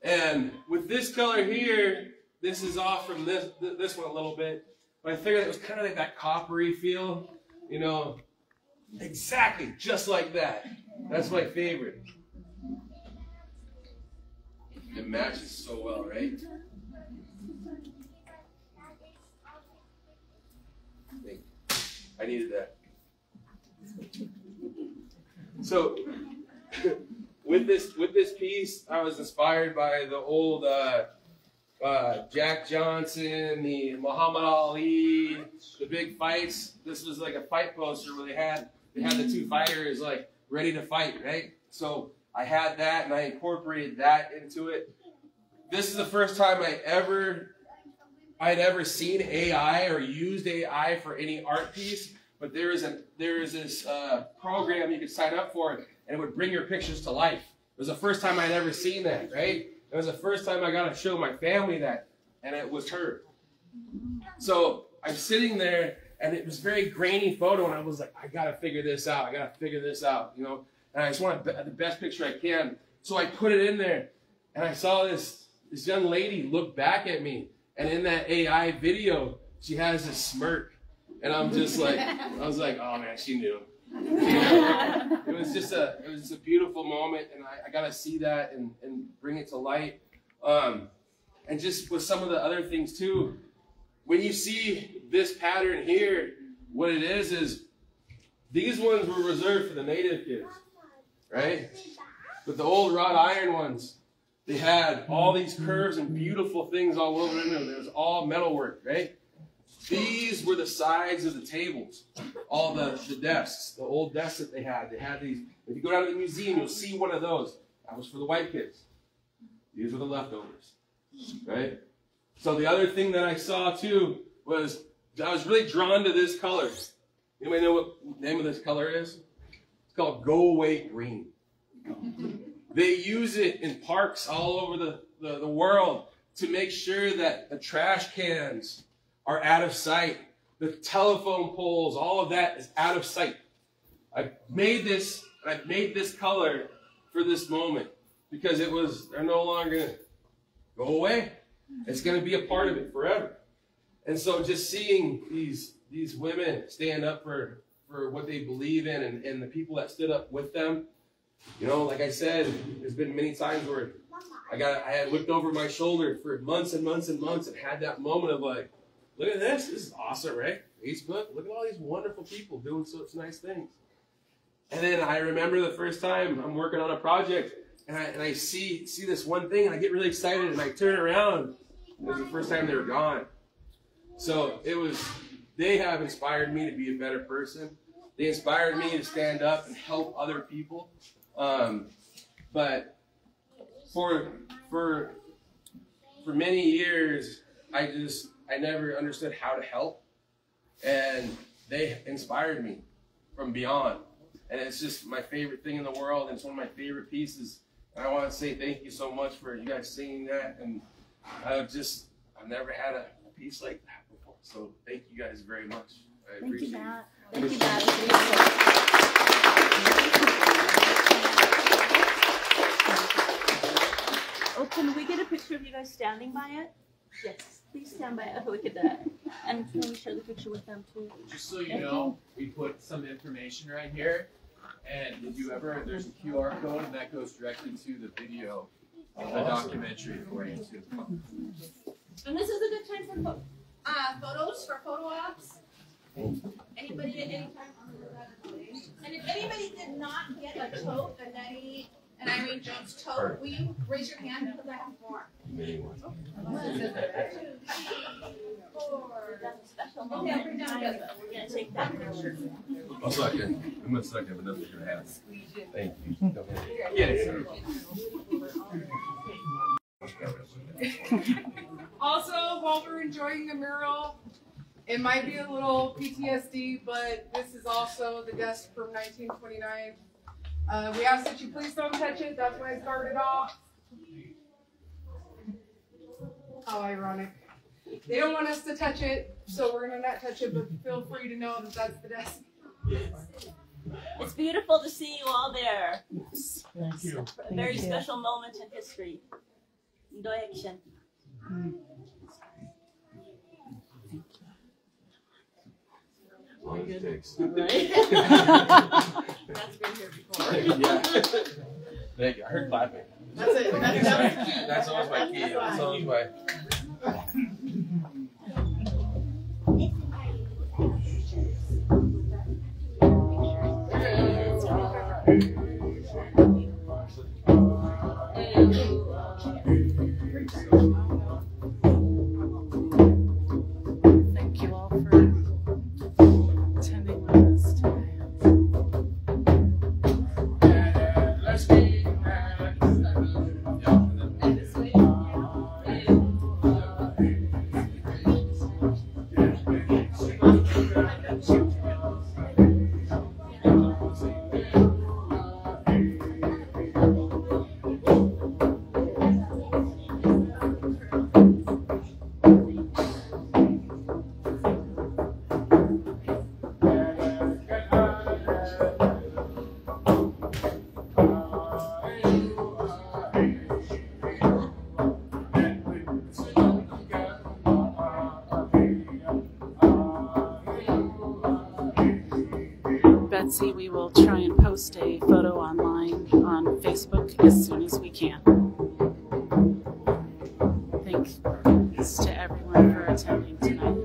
Speaker 7: And with this color here, this is off from this one a little bit. But I figured it was kind of like that coppery feel, you know, exactly just like that. That's my favorite. It matches so well, right? I needed that. So with this piece, I was inspired by the old Jack Johnson, the Muhammad Ali, the big fights. This was like a fight poster where they had the two fighters like ready to fight, right? So I had that and I incorporated that into it. This is the first time I'd ever seen AI or used AI for any art piece. But there is this program you could sign up for, and it would bring your pictures to life. It was the first time I'd ever seen that, right? It was the first time I got to show my family that, and it was her. So I'm sitting there, and it was a very grainy photo, and I was like, I got to figure this out. I got to figure this out, you know? And I just want the best picture I can. So I put it in there, and I saw this young lady look back at me, and in that AI video, she has this smirk. And I'm just like, I was like, oh man, she knew. It was just a beautiful moment, and I got to see that and bring it to light. And just with some of the other things too, when you see this pattern here, what it is these ones were reserved for the native kids, right? But the old wrought iron ones, They had all these curves and beautiful things all over them. There was all metalwork, right? These were the sides of the tables, all the desks, the old desks that they had. They had these. If you go down to the museum, you'll see one of those. That was for the white kids. These were the leftovers, right? So the other thing that I saw too was I was really drawn to this color. Anybody know what the name of this color is? It's called Go Away Green. They use it in parks all over the world to make sure that the trash cans are out of sight. The telephone poles, all of that is out of sight. I've made this color for this moment because they're no longer going to go away. It's going to be a part of it forever. And so just seeing these women stand up for what they believe in and the people that stood up with them, you know, like I said, there's been many times where I had looked over my shoulder for months and months and months and had that moment of like, look at this. This is awesome, right? Facebook, look at all these wonderful people doing such nice things. And then I remember the first time I'm working on a project and I see this one thing and I get really excited and I turn around. It was the first time they were gone. So they have inspired me to be a better person. They inspired me to stand up and help other people. But for many years, I never understood how to help, and they inspired me from beyond. And it's just my favorite thing in the world, and it's one of my favorite pieces. And I want to say thank you so much for you guys singing that. And I've never had a piece like that before. So thank you guys very much. I appreciate it.
Speaker 4: Thank you, Matt. Oh, can we get a picture of you guys standing by it? Yes, please stand by it. Look at that. And can we share the picture with them too?
Speaker 5: Just so you know, we put some information right here. And there's a QR code and that goes directly to the video, a documentary for you too.
Speaker 3: And this is a good time for photos, for photo ops. Anybody at any time? And if anybody did not get a tote, a Nettie and Irene Jones tote, will you raise your hand because I have more?
Speaker 7: Many ones.
Speaker 3: 1, 2, 3, 4. That's a special moment. Okay, I'll bring down the other.
Speaker 4: We're going to take that picture.
Speaker 7: I'll suck it. I'm going to suck it, but nothing's going to happen. Thank you. Go ahead. Get it.
Speaker 2: Also, while we're enjoying the mural, it might be a little PTSD, but this is also the desk from 1929. We ask that you please don't touch it. That's why I started off. How ironic. They don't want us to touch it, so we're going to not touch it, but feel free to know that that's the desk.
Speaker 4: It's beautiful to see you all there.
Speaker 18: Thank you.
Speaker 4: A very special moment in history. Enjoy action.
Speaker 7: Right?
Speaker 4: That's been here before.
Speaker 7: Yeah. Thank you. I heard clapping.
Speaker 2: That's it.
Speaker 7: That's always my key. That's always my.
Speaker 11: Thank you all for attending with us today. Betsy, we will try and post a photo online on Facebook as soon as we can. Thanks to everyone for attending tonight.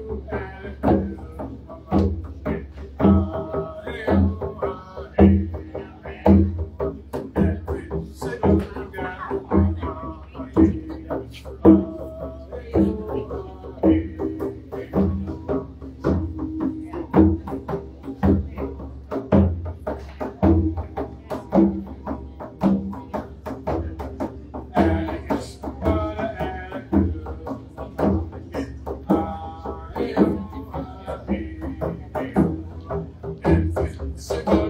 Speaker 10: Circle